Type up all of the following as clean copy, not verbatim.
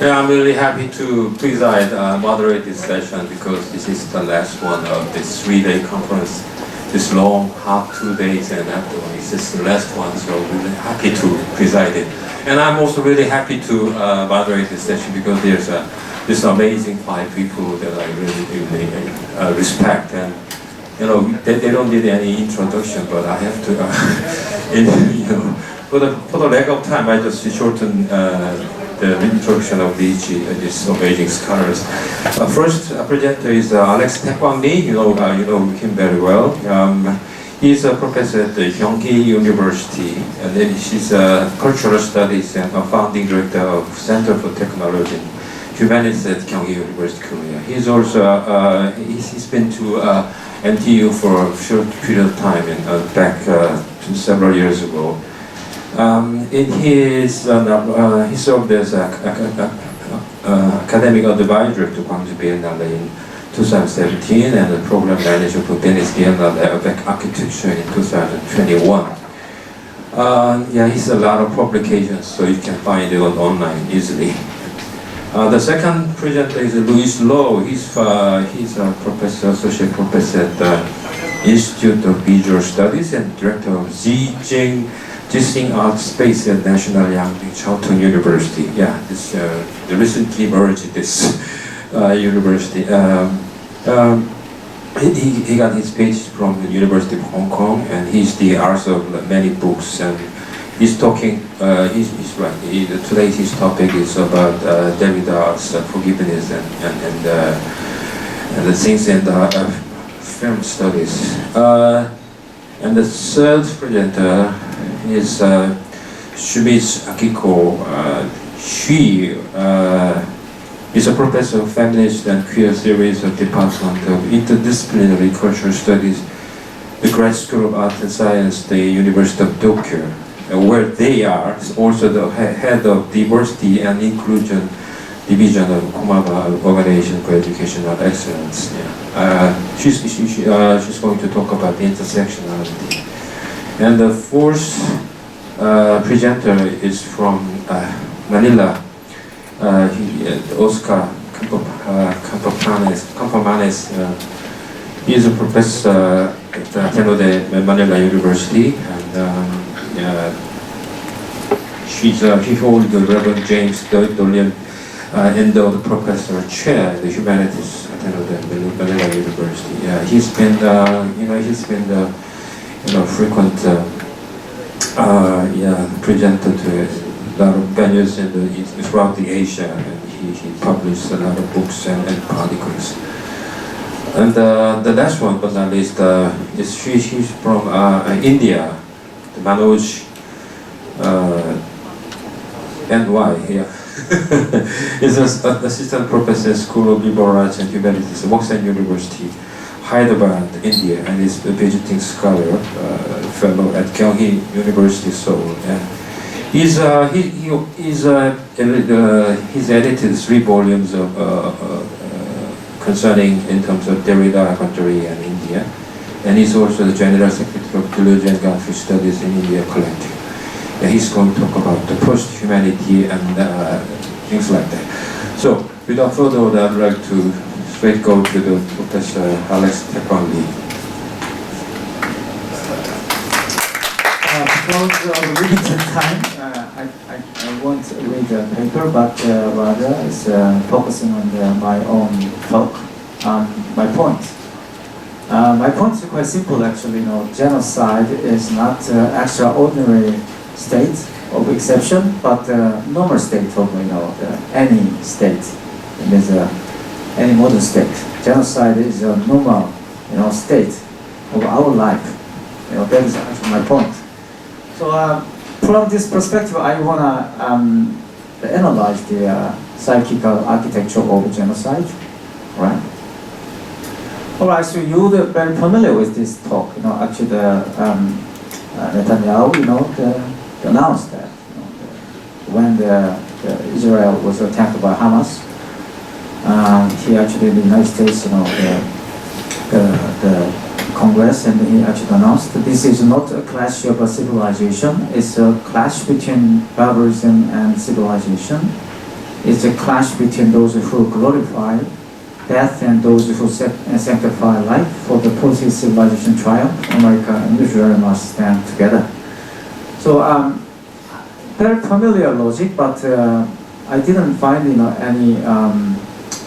Yeah, I'm really happy to preside, moderate this session because this is the last one of this 3-day conference. This long, hot 2 days and after one is just the last one, so really happy to preside it. And I'm also really happy to moderate this session because there's this amazing 5 people that I really respect, and you know they don't need any introduction, but I have to, for the lack of time, I just shorten the introduction of these amazing scholars. First presenter is Alex Taekwang-lee. You know him very well. He's a professor at the Kyunghee University, and then she's a cultural studies and a founding director of Center for Technology and Humanities at Kyunghee University, Korea. He's also he's been to NTU for a short period of time, and back to several years ago. He served as academic advisor to Gwangju Biennale in 2017 and the program manager for Venice Biennale of Architecture in 2021. Yeah, he's a lot of publications, so you can find it online easily. The second presenter is Louis Lowe. He's a professor, associate professor at the Institute of Visual Studies and director of Jising Art Space at National Yangtze Chao-Tong University. Yeah, this they recently merged this university. He got his PhD from the University of Hong Kong, and he's the author of many books. And he's talking. He's right. Today's his topic is about Derrida's forgiveness and the things in the film studies. And the third presenter is Shumi's Akiko. She is a professor of feminist and queer theories of Department of Interdisciplinary Cultural Studies, the Grad School of Art and Science, the University of Tokyo, where they are also the head of Diversity and Inclusion Division of Kumaba Organization for Educational Excellence. Yeah. She's going to talk about the intersectionality. And the fourth presenter is from Manila. Oscar Campomanes. He is a professor at Ateneo de Manila University, and he holds the Reverend James Dolian Endowed Professor Chair at the Humanities at Ateneo de Manila University. He's been frequent presenter to a lot of venues throughout the Asia, and he published a lot of books and articles. And the last one, but not least, is she's from India, the Manoj NY. Yeah, he's an assistant professor at School of Liberal Arts and Humanities at Wokshan University, Hyderabad, India, and is a visiting scholar, fellow at Kyunghee University, Seoul. He's edited 3 volumes of concerning in terms of Derrida, Guattari, and India, and he's also the general secretary of Deleuze and Guattari Studies in India Collective. And he's going to talk about the post-humanity and things like that. So, without further ado, I'd like to straight go to the Professor Alex Taekwang-lee. Because of limited time, I won't read the paper, but rather is focusing on my own talk, my point. My point is quite simple, actually. Genocide is not extraordinary state of exception, but normal state of any state. It is any modern state. Genocide is a normal, state of our life. That is actually my point. So from this perspective, I want to analyze the psychical architecture of genocide, right? All right, so you're very familiar with this talk. Actually, Netanyahu, announced that when Israel was attacked by Hamas, he actually, the United States, the Congress, and he actually announced that this is not a clash of a civilization, it's a clash between barbarism and civilization. It's a clash between those who glorify death and those who sanctify life. For the post-civilization triumph, America and Israel must stand together. So very familiar logic, but I didn't find any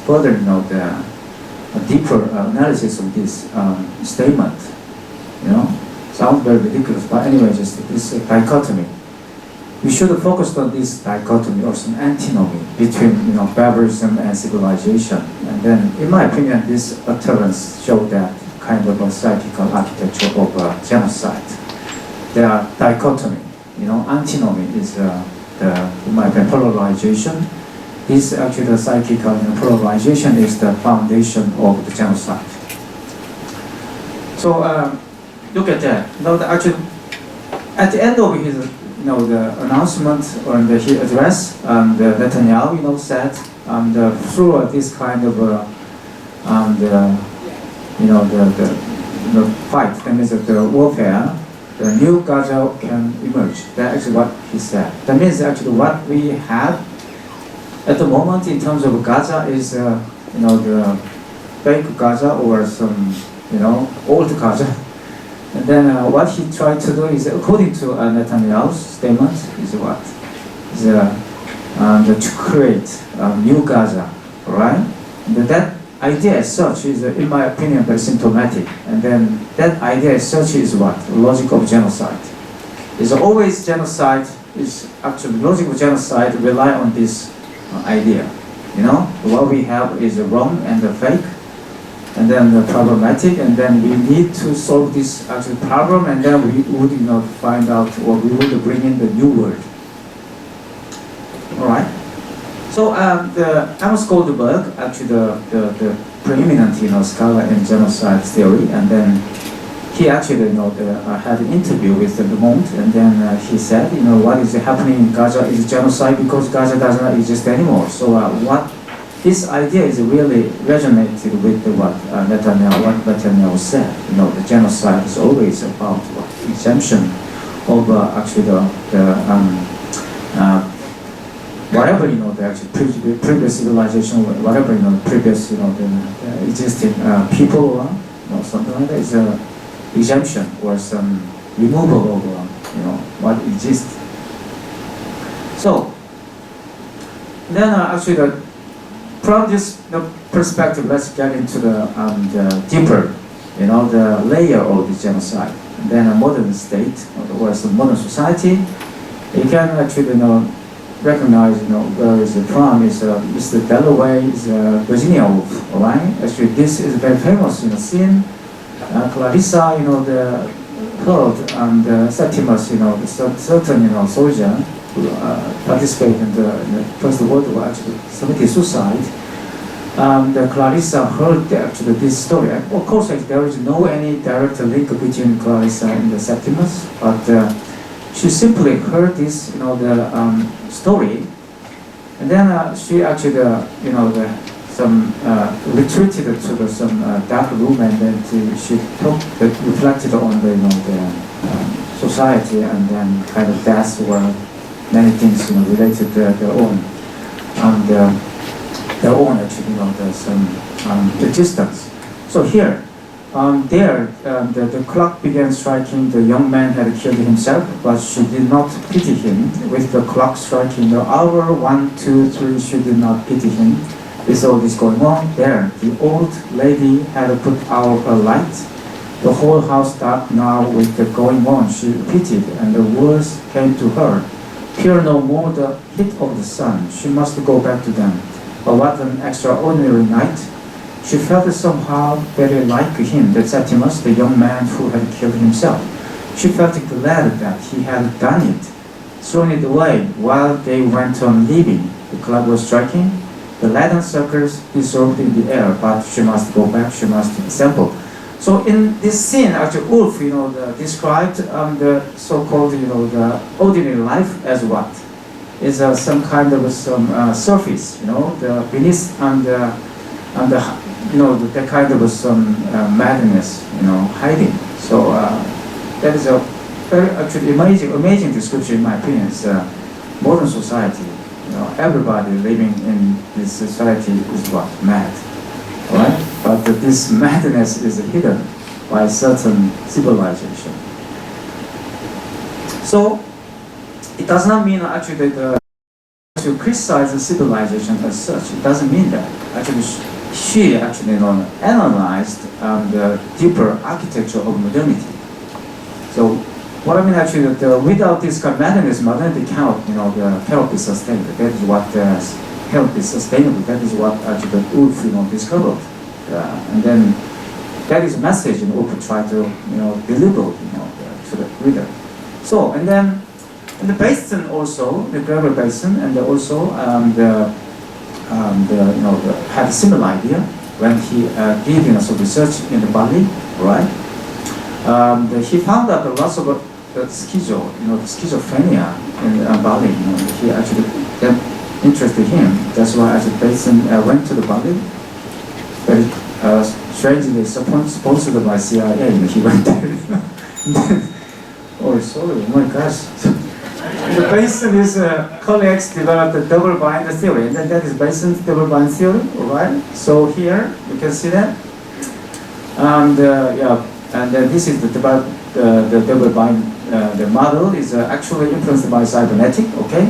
further the deeper analysis of this statement. Sounds very ridiculous, but anyway, just this dichotomy. We should focus on this dichotomy or some antinomy between barbarism and civilization. And then, in my opinion, this utterance showed that kind of a psychical architecture of genocide. There are dichotomy. Antinomy is in my opinion, polarization. This actually the psychical polarization is the foundation of the genocide. So look at that. Actually, at the end of his the announcement or the address, Netanyahu said through this kind of the fight, that means the warfare, the new Gadjah can emerge. That's actually what he said. That means actually what we have at the moment in terms of Gadjah is the fake Gadjah or some old Gadjah. And then what he tried to do is, according to Netanyahu's statement, is what? Is to create a new Gadjah, right? And that idea as such is, in my opinion, very symptomatic. And then that idea as such is what? The logic of genocide. It's always genocide, is actually logic of genocide rely on this idea. What we have is wrong and fake, and then the problematic, and then we need to solve this actual problem, and then we would find out, or we would bring in the new word. All right. So the Amos Goldberg, actually the preeminent scholar in genocide theory, and then he actually had an interview with the Le Monde, and then he said, what is happening in Gadjah is genocide because Gadjah does not exist anymore. So what this idea is really resonated with what Netanyahu said. The genocide is always about exemption of actually the whatever the actually previous civilization, whatever previous the existing people or something like that is exemption or some removal of what exists. So then actually from this perspective, let's get into the deeper, the layer of the genocide. And then a modern state, or some modern society, you can actually recognize where is it from. Is Mr. Delaware is Virginia Woolf, all right? Actually, this is very famous scene. Clarissa, the herd and Septimus, certain soldier who participated in the First World War, actually committed suicide. The Clarissa heard actually this story. Of course, there is no any direct link between Clarissa and the Septimus, but she simply heard this, the story, and then she actually, retreated to some dark room, and then she reflected on the society, and then kind of death or many things related to their own actually some existence. So here, the clock began striking. The young man had killed himself, but she did not pity him. With the clock striking the hour 1, 2, 3, she did not pity him. With all this going on, there the old lady had put out a light. The whole house dark now with the going on. She pitied, and the words came to her. Fear no more the heat of the sun. She must go back to them. But what an extraordinary night. She felt somehow very like him, that Septimus, the young man who had killed himself. She felt glad that he had done it, thrown it away while they went on living. The clock was striking. The leaden circles dissolved in the air, but she must go back, she must assemble. So in this scene, actually, Wolf, described the so-called, the ordinary life as what? Is some kind of some surface, the beneath and the kind of some madness, hiding. So that is a very actually amazing description, in my opinion. It's modern society. everybody living in this society is what? Mad, right? But this madness is hidden by certain civilization. So it does not mean actually that to criticize the civilization as such. It doesn't mean that. Actually, she actually analyzed the deeper architecture of modernity. So what I mean actually that without this kind of madness, modernity cannot be sustained. That is what cannot be sustainable. That is what actually Wolf discovered, and then that is a message Wolf tried to deliver to the reader. So and then the basin also, the Greater Basin, and also had a similar idea when he did some research in the Bali, right? He found that lots of schizophrenia in Bali. He actually that interested him. That's why as a basin went to the Bali. Very strangely sponsored by CIA. He went there. Oh, sorry, oh my gosh. The Basin is colleagues developed the double bind theory, and then that is Bason's double bind theory, right? So here you can see that, and then this is the double bind. The model is actually influenced by cybernetic. Okay,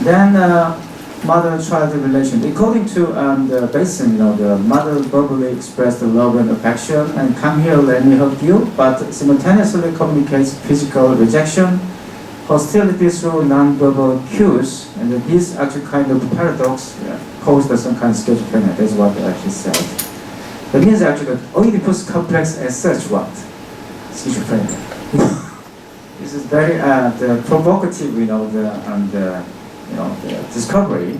then model tried the relation. According to the Bason, the model verbally expressed the love and affection, and come here, let me help you, but simultaneously communicates physical rejection, hostility through non-verbal cues, and this actually kind of paradox caused some kind of schizophrenia. That's what he said. That means actually that Oedipus complex as such what? Schizophrenia. This is very provocative, the discovery.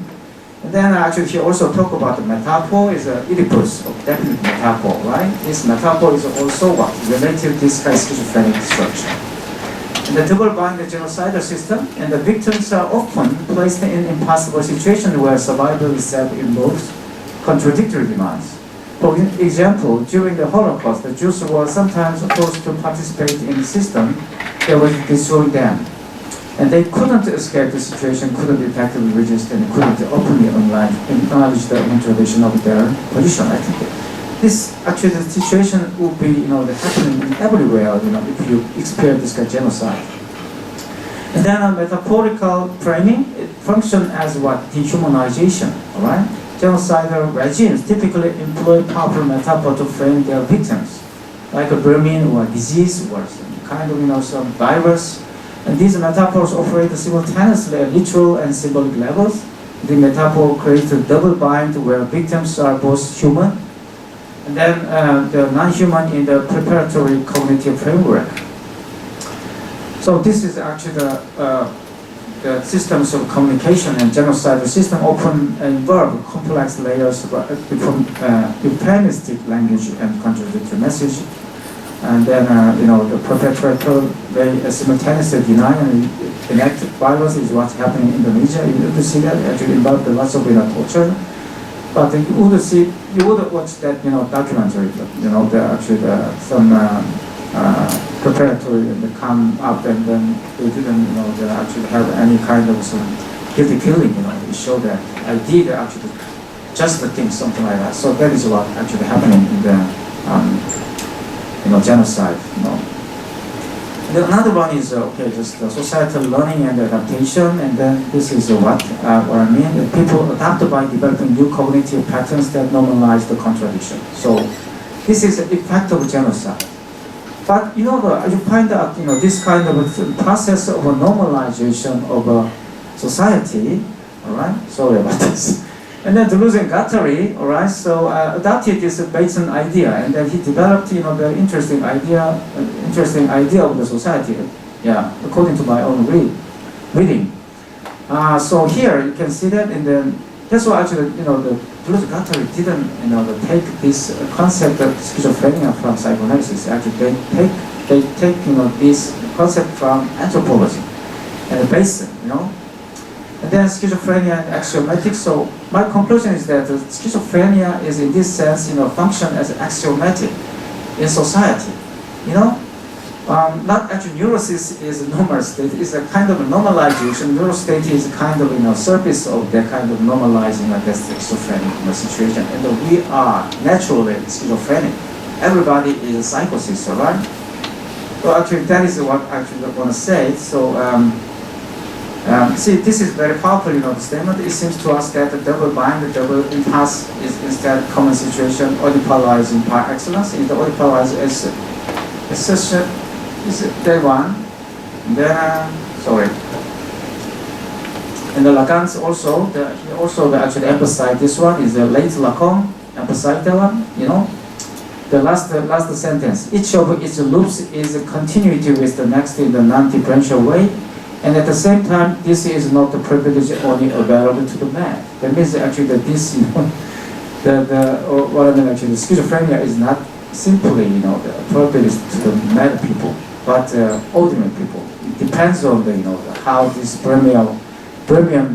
And then actually he also talked about the metaphor is Oedipus, of definite metaphor, right? This metaphor is also what? Related to this kind of schizophrenic structure. The double-bind genocidal system, and the victims are often placed in impossible situations where survival itself involves contradictory demands. For example, during the Holocaust, the Jews were sometimes forced to participate in the system that was destroying them. And they couldn't escape the situation, couldn't effectively resist, and couldn't openly acknowledge the tradition of their position. I think this actually the situation would be happening everywhere if you experience this kind of genocide. And then metaphorical framing, it functions as what? Dehumanization, all right? Genocidal regimes typically employ powerful metaphor to frame their victims, like a vermin or a disease or some kind of some virus. And these metaphors operate simultaneously at literal and symbolic levels. The metaphor creates a double bind where victims are both human and then the non-human in the preparatory cognitive framework. So this is actually the systems of communication and genocide. The system often involve complex layers from euphemistic language and contradictory message. And then the perpetrator they simultaneously deny and enact violence is what's happening in Indonesia. You would see that actually involved lots of torture. But you would watch that documentary. Some preparatory and they come up and then they didn't they actually have any kind of some guilty killing. It showed that I did actually just the thing, something like that. So that is what actually happening in the genocide. Then another one is just societal learning and adaptation, and then this is what I mean. People adapt by developing new cognitive patterns that normalize the contradiction. So this is the effect of genocide. But you find out this kind of process of a normalization of a society. All right, sorry about this. And then Deleuze and Guattari, all right, so adopted this Bayesian idea, and then he developed, the interesting idea of the society, according to my own reading. So here you can see that, and then that's why actually, the Deleuze and Guattari didn't, take this concept of schizophrenia from psychoanalysis. Actually, they take, this concept from anthropology and the Bayesian, And then schizophrenia and axiomatic. So my conclusion is that schizophrenia is in this sense, function as axiomatic in society. Not actually, neurostate is a normal state. It's a kind of a normalization. Neurostate is a kind of surface of that kind of normalizing against the schizophrenic situation. And we are naturally schizophrenic. Everybody is a psychosis, right? So actually, that is what actually I want to say. So see, this is very powerful, statement. It seems to us that the double bind, the double impasse is instead common situation, audipolarizing par excellence. In the audipolarized is such a is Taiwan. Then sorry. And the Lacan's also they actually emphasize this one is the late Lacan emphasize that one. The last sentence. Each of its loops is a continuity with the next in the non-differential way. And at the same time, this is not the privilege only available to the man. That means actually that this, what I mean actually, the schizophrenia is not simply, the privilege to the mad people, but ordinary people. It depends on the, how this premium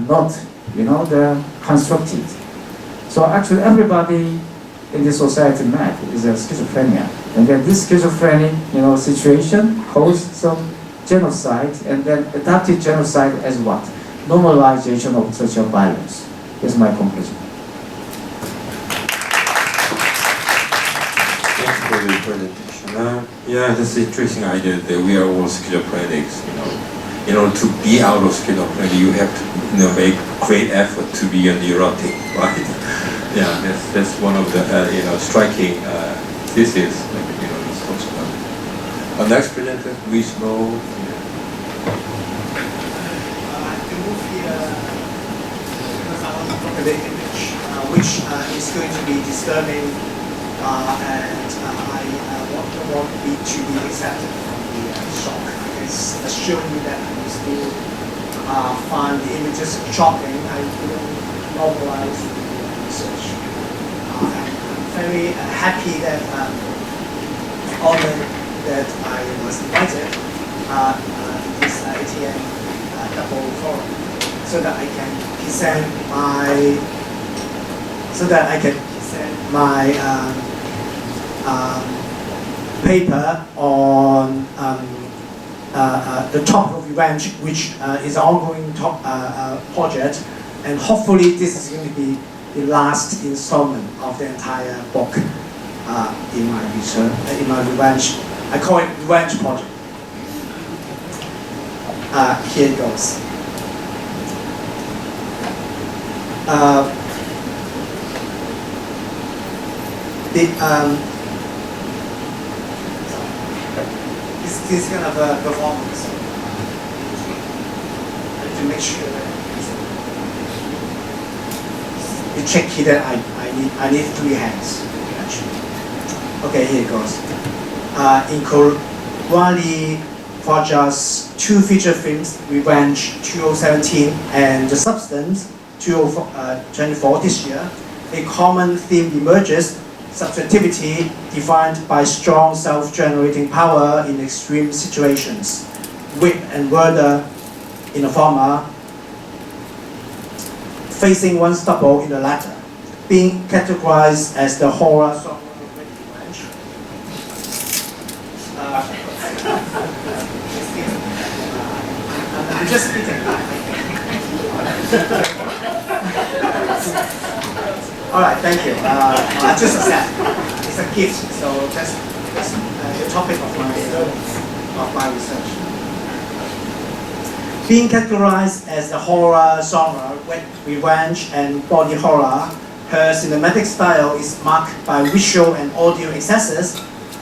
not, the constructed. So actually, everybody in this society mad is a schizophrenia, and then this schizophrenic, situation causes some genocide, and then adapted genocide as what? Normalization of social violence. Is my conclusion. Thanks for the presentation. Yeah, that's an interesting idea that we are all schizophrenics. In order to be out of schizophrenia, you have to, make great effort to be a neurotic, right? Yeah, that's one of the striking thesis. This talks about. Our next presenter, Luis Mo. The image, which is going to be disturbing, and I don't want it to be accepted from the shock. It's assuming that I still find the images shocking. I will normalize the research. I'm very happy that honored that I was invited to this ATN double forum, so that I can present my paper on the topic of revenge, which is an ongoing project, and hopefully this is going to be the last installment of the entire book in my research, in my revenge. I call it Revenge Project. Here it goes. This kind of a performance. To make sure that it's tricky that I need 3 hands actually. Okay, here it goes. In Corali Project's 2 feature films, Revenge 2017 and The Substance 2024 this year, a common theme emerges: subjectivity defined by strong self-generating power in extreme situations, wit and murder in the former, facing one's double in the latter, being categorized as the horror genre of revenge. I'm just speaking. All right, thank you. Just accept. It's a gift, so that's the topic of my research. Being categorized as the horror genre with revenge and body horror, her cinematic style is marked by visual and audio excesses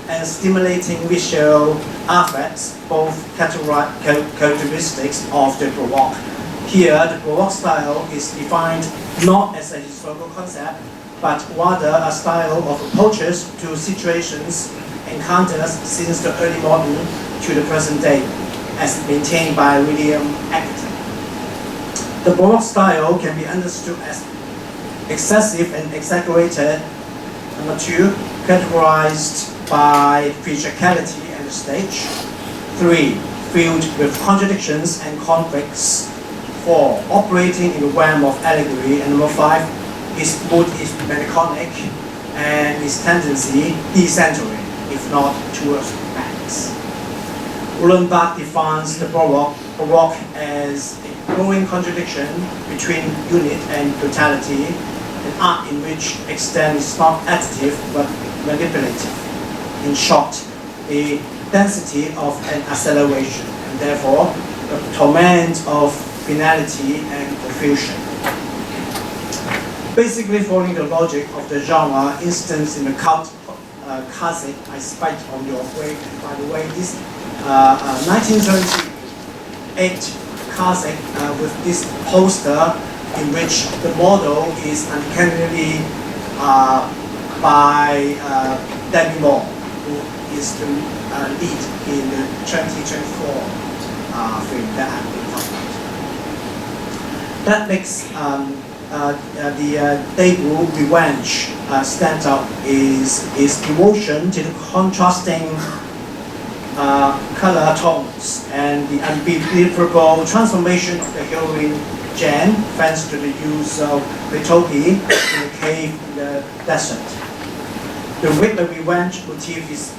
and stimulating visual affects, both characteristics of the Baroque. Here, the Baroque style is defined not as a historical concept, but rather a style of approaches to situations encounters since the early modern to the present day, as maintained by William Acton. The Baroque style can be understood as excessive and exaggerated. Number 2, categorized by theatricality and the stage. 3, filled with contradictions and conflicts. 4, operating in the realm of allegory. And number 5, its mood is melancholic and its tendency decentering, if not towards madness. Uhlenbach defines the Baroque as a growing contradiction between unit and totality, an art in which extent is not additive but manipulative. In short, a density of an acceleration, and therefore a torment of finality and confusion. Basically following the logic of the genre instance in the cult classic, I Spite on Your Grave. And by the way, this 1978 classic with this poster in which the model is uncannily by Demi Moore, who is the lead in the 2024 film that I've been talking about. That makes the debut Revenge stand out is devotion to the contrasting color tones and the unbelievable transformation of the heroine Jen, thanks to the use of Ritoki in the cave in the desert. The Whitler Revenge motif is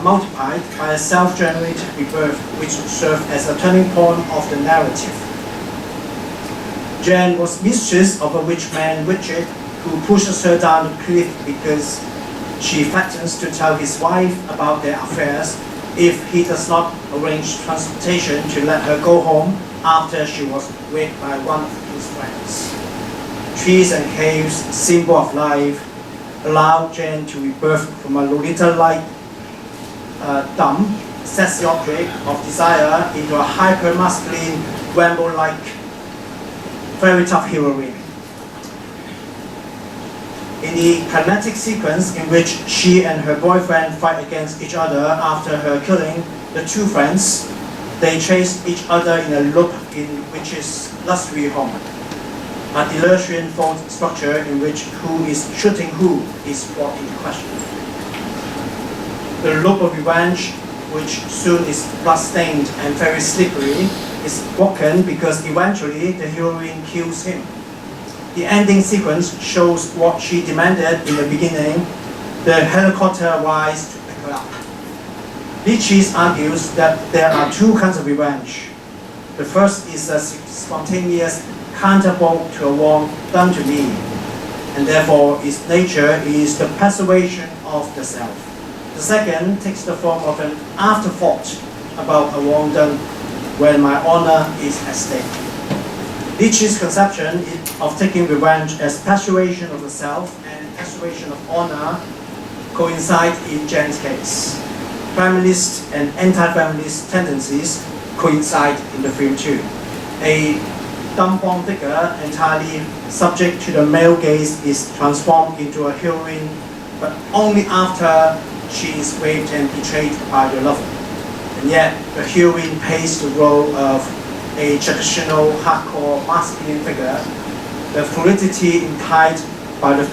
multiplied by a self-generated rebirth which served as a turning point of the narrative. Jen was mistress of a rich man, Richard, who pushes her down the cliff because she threatens to tell his wife about their affairs if he does not arrange transportation to let her go home after she was raped by one of his friends. Trees and caves, symbol of life, allow Jen to rebirth from a Lolita-like dumb, sexy object of desire into a hyper-masculine, Rambo-like, very tough heroine. In the climatic sequence in which she and her boyfriend fight against each other after her killing the two friends, they chase each other in a loop in which is luxury home. A Deleuzian fault structure in which who is shooting who is brought into question. The loop of revenge, which soon is blood-stained and very slippery, is broken because eventually the heroine kills him. The ending sequence shows what she demanded in the beginning. The helicopter arrives to pick her up. Lichis argues that there are two kinds of revenge. The first is a spontaneous counterbolt to a wrong done to me, and therefore its nature is the preservation of the self. The second takes the form of an afterthought about a wrong done when my honor is at stake. Nietzsche's conception of taking revenge as persuasion of the self and persuasion of honor coincide in Jen's case. Feminist and anti-feminist tendencies coincide in the film too. A dumb-bomb figure entirely subject to the male gaze is transformed into a heroine, but only after she is raped and betrayed by the lover. And yet, the heroine plays the role of a traditional hardcore masculine figure. The fluidity implied by the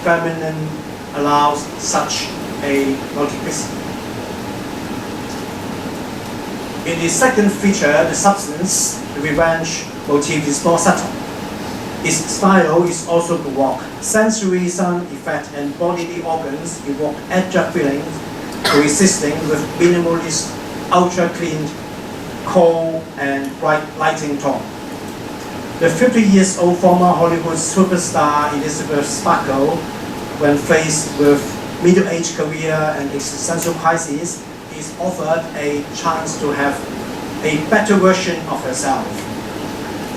feminine allows such a multiplicity. In the second feature, the substance, the revenge motif is more subtle. Its style is also Baroque. Sensory sound effect and bodily organs evoke Gadjah feelings coexisting with minimalist, ultra-clean, cold and bright lighting tone. The 50-year-old former Hollywood superstar Elizabeth Sparkle, when faced with middle-aged career and existential crisis, is offered a chance to have a better version of herself.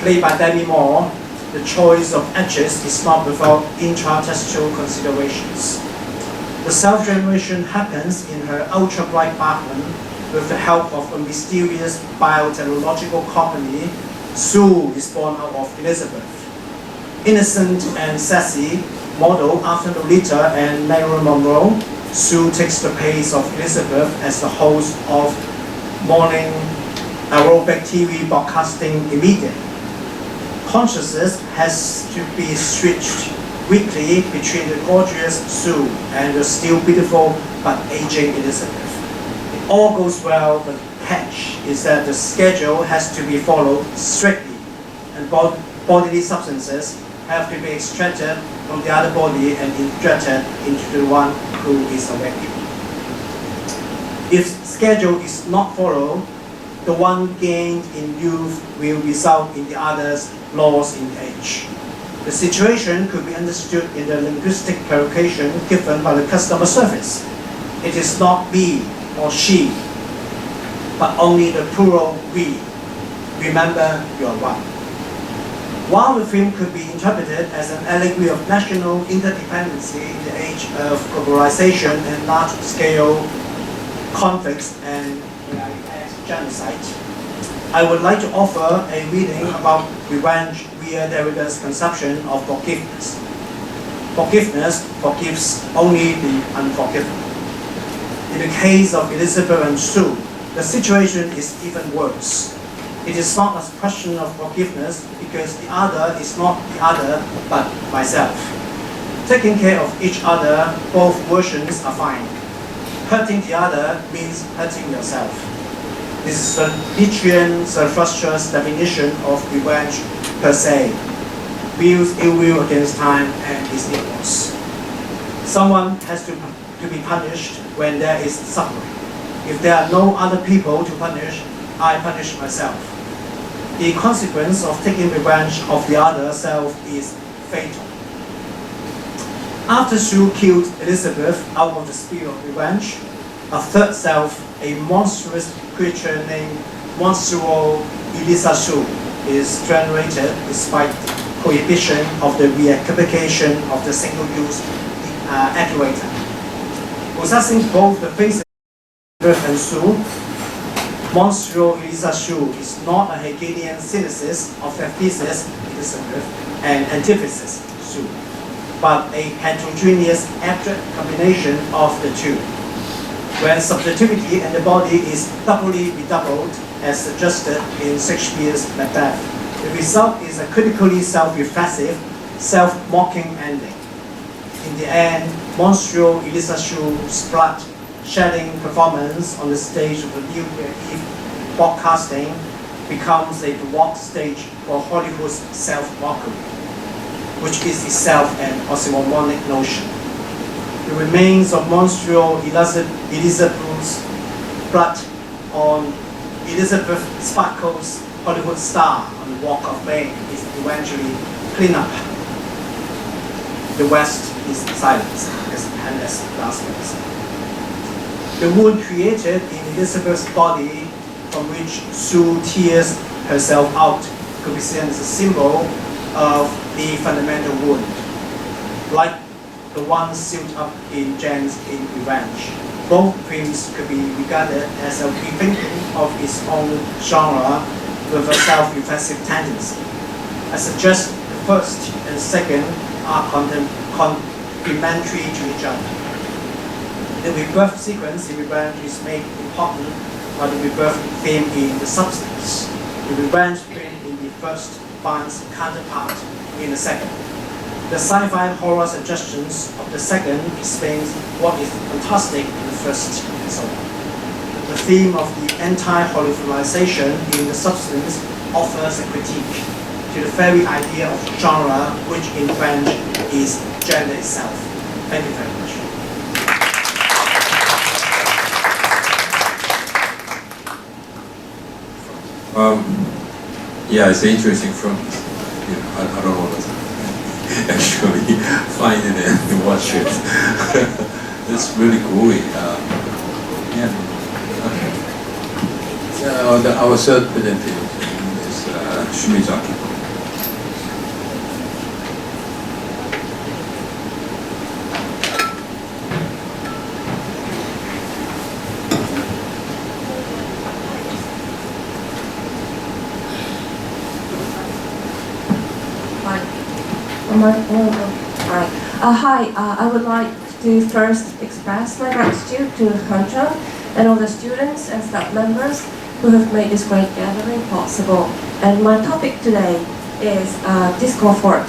Played by Demi Moore, the choice of edges is not without intratextual considerations. The self-generation happens in her ultra-bright bathroom with the help of a mysterious biotechnological company. Sue is born out of Elizabeth. Innocent and sassy, modeled after Lolita and Marilyn Monroe, Sue takes the place of Elizabeth as the host of morning aerobic TV broadcasting immediately. Consciousness has to be switched weekly between the gorgeous Sue and the still beautiful but aging Elizabeth. It all goes well, but the catch is that the schedule has to be followed strictly, and bodily substances have to be extracted from the other body and injected into the one who is awake. If schedule is not followed, the one gained in youth will result in the other's loss in age. The situation could be understood in the linguistic clarification given by the customer service. It is not we or she, but only the plural we. Remember, you are one. While the film could be interpreted as an allegory of national interdependency in the age of globalization and large-scale conflicts and genocide, I would like to offer a reading about revenge via Derrida's conception of forgiveness. Forgiveness forgives only the unforgiven. In the case of Elizabeth and Sue, the situation is even worse. It is not a question of forgiveness because the other is not the other but myself. Taking care of each other, both versions are fine. Hurting the other means hurting yourself. This is a Nietzschean Zarathustra's definition of revenge per se. Wills ill will against time and its equals. Someone has to be punished when there is suffering. If there are no other people to punish, I punish myself. The consequence of taking revenge of the other self is fatal. After Sue killed Elizabeth out of the spirit of revenge, a third self, a monstrous creature named Monstruo Elisa Sue, is generated despite the prohibition of the reapplication of the single-use actuator. Possessing both the faces of Elizabeth and Sue, Monstruo Elisa Sue is not a Hegelian synthesis of the thesis Elizabeth and antithesis Sue, but a heterogeneous abstract combination of the two. When subjectivity and the body is doubly redoubled, as suggested in Shakespeare's Macbeth, the result is a critically self-reflexive, self-mocking ending. In the end, Monstruo Elisa Sue's blood-shedding performance on the stage of the New Year Eve broadcasting becomes a walk stage for Hollywood's self-mockery, which is itself an oxymoronic notion. The remains of Monstruo Elizabeth's blood on Elizabeth Sparkle's Hollywood star on the Walk of Fame is eventually cleaned up. The West is silence, as Hannes Glasgow. The wound created in Elizabeth's body, from which Sue tears herself out, could be seen as a symbol of the fundamental wound, like the one sealed up in Jane's in Revenge. Both films could be regarded as a rethinking of its own genre with a self-reflexive tendency. I suggest the first and second are complementary to each other. The rebirth sequence in Revenge is made important by the rebirth theme in the substance. The revenge theme in the first finds counterpart in the second. The sci-fi horror suggestions of the second explains what is fantastic in the first, and so on. The theme of the anti-Hollywoodization in the substance offers a critique to the very idea of genre, which in French is gender itself. Thank you very much. Yeah, it's interesting from, I don't know what to actually find it and watch it. It's really cool. Yeah. Okay. Our third presentation is Shumizaki. Hi, I would like to first express my gratitude to Hung-chiung and all the students and staff members who have made this great gathering possible. And my topic today is discomfort,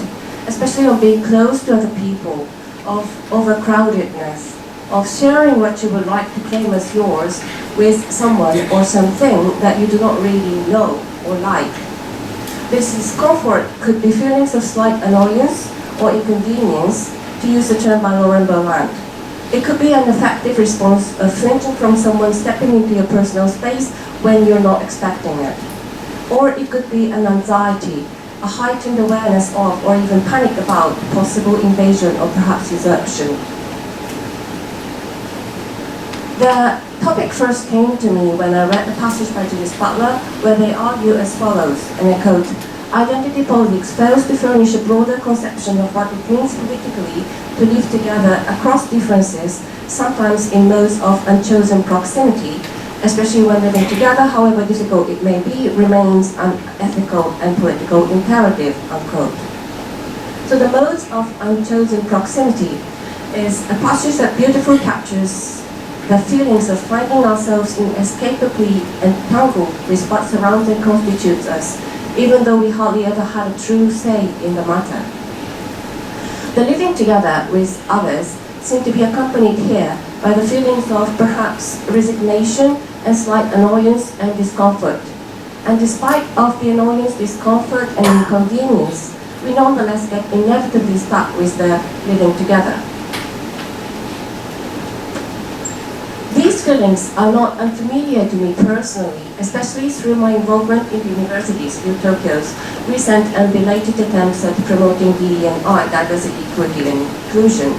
especially of being close to other people, of overcrowdedness, of sharing what you would like to claim as yours with someone or something that you do not really know or like. This discomfort could be feelings of slight annoyance or inconvenience, to use the term by Lauren Berland. It could be an effective response of flinching from someone stepping into your personal space when you're not expecting it. Or it could be an anxiety, a heightened awareness of, or even panic about possible invasion or perhaps usurpation. The topic first came to me when I read the passage by Judith Butler, where they argue as follows, and I quote, "Identity politics fails to furnish a broader conception of what it means politically to live together across differences, sometimes in modes of unchosen proximity, especially when living together, however difficult it may be, remains an ethical and political imperative," unquote. So the modes of unchosen proximity is a passage that beautifully captures the feelings of finding ourselves inescapably entangled with what surrounds and constitutes us, even though we hardly ever had a true say in the matter. The living together with others seem to be accompanied here by the feelings of perhaps resignation and slight annoyance and discomfort. And despite of the annoyance, discomfort and inconvenience, we nonetheless get inevitably stuck with the living together. These feelings are not unfamiliar to me personally, especially through my involvement in the Universities, Tokyo's recent and belated attempts at promoting DE&I, diversity, equity and inclusion.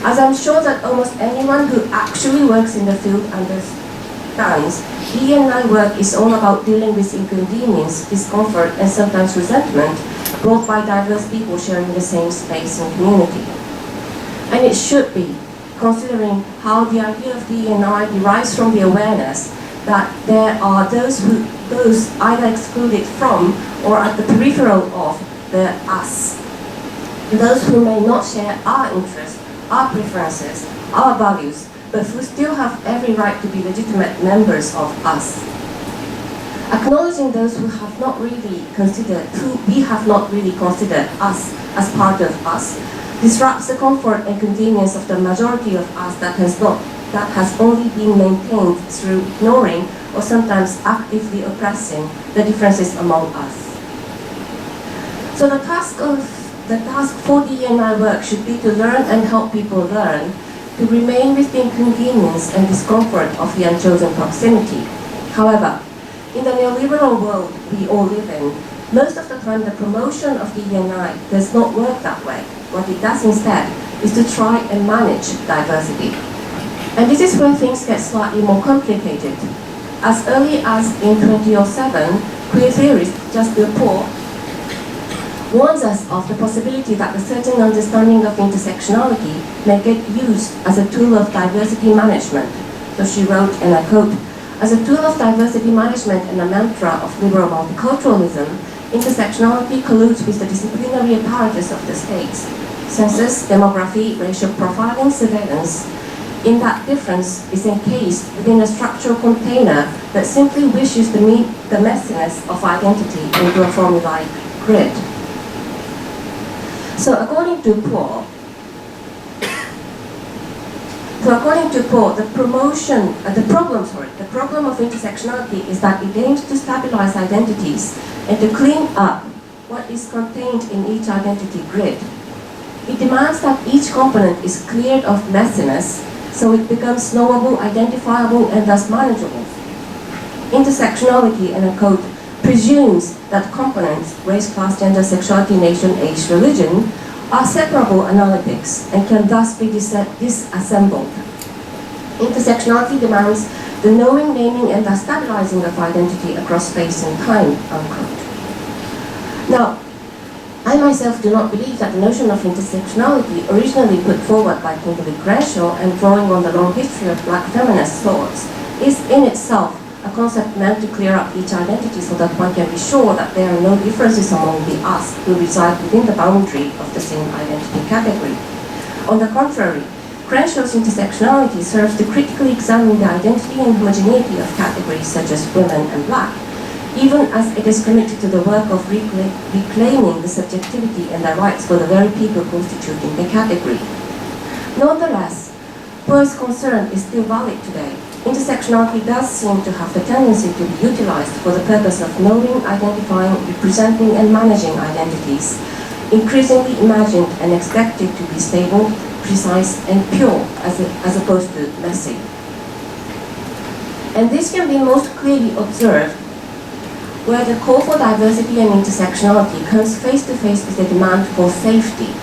As I'm sure that almost anyone who actually works in the field understands, DE&I work is all about dealing with inconvenience, discomfort and sometimes resentment brought by diverse people sharing the same space and community. And it should be, considering how the idea of DE&I derives from the awareness that there are those either excluded from or at the peripheral of the us. Those who may not share our interests, our preferences, our values, but who still have every right to be legitimate members of us. Acknowledging those who have not really considered, who we have not really considered us as part of us, disrupts the comfort and convenience of the majority of us that has only been maintained through ignoring or sometimes actively oppressing the differences among us. So the task for DE&I work should be to learn and help people learn, to remain with the inconvenience and discomfort of the unchosen proximity. However, in the neoliberal world we all live in, most of the time the promotion of DE&I does not work that way. What it does instead is to try and manage diversity. And this is where things get slightly more complicated. As early as in 2007, queer theorist Jasper Poor warns us of the possibility that a certain understanding of intersectionality may get used as a tool of diversity management. So she wrote, and I quote, "As a tool of diversity management and a mantra of liberal multiculturalism, intersectionality colludes with the disciplinary apparatus of the states. Census, demography, racial profiling, surveillance. In that difference is encased within a structural container that simply wishes to meet the messiness of identity into a formulaic grid." So according to Poor, the problem of intersectionality is that it aims to stabilize identities and to clean up what is contained in each identity grid. It demands that each component is cleared of messiness so it becomes knowable, identifiable, and thus manageable. Intersectionality, and I quote, presumes that components, race, class, gender, sexuality, nation, age, religion, are separable analytics and can thus be disassembled. Intersectionality demands the knowing, naming, and thus stabilizing of identity across space and time, unquote. Now, I myself do not believe that the notion of intersectionality, originally put forward by Kimberly Crenshaw and drawing on the long history of black feminist thoughts, is in itself a concept meant to clear up each identity so that one can be sure that there are no differences among the us who reside within the boundary of the same identity category. On the contrary, Crenshaw's intersectionality serves to critically examine the identity and homogeneity of categories such as women and black, even as it is committed to the work of reclaiming the subjectivity and the rights for the very people constituting the category. Nonetheless, Poor's concern is still valid today. Intersectionality does seem to have the tendency to be utilized for the purpose of knowing, identifying, representing, and managing identities, increasingly imagined and expected to be stable, precise and pure as opposed to messy. And this can be most clearly observed where the call for diversity and intersectionality comes face to face with the demand for safety.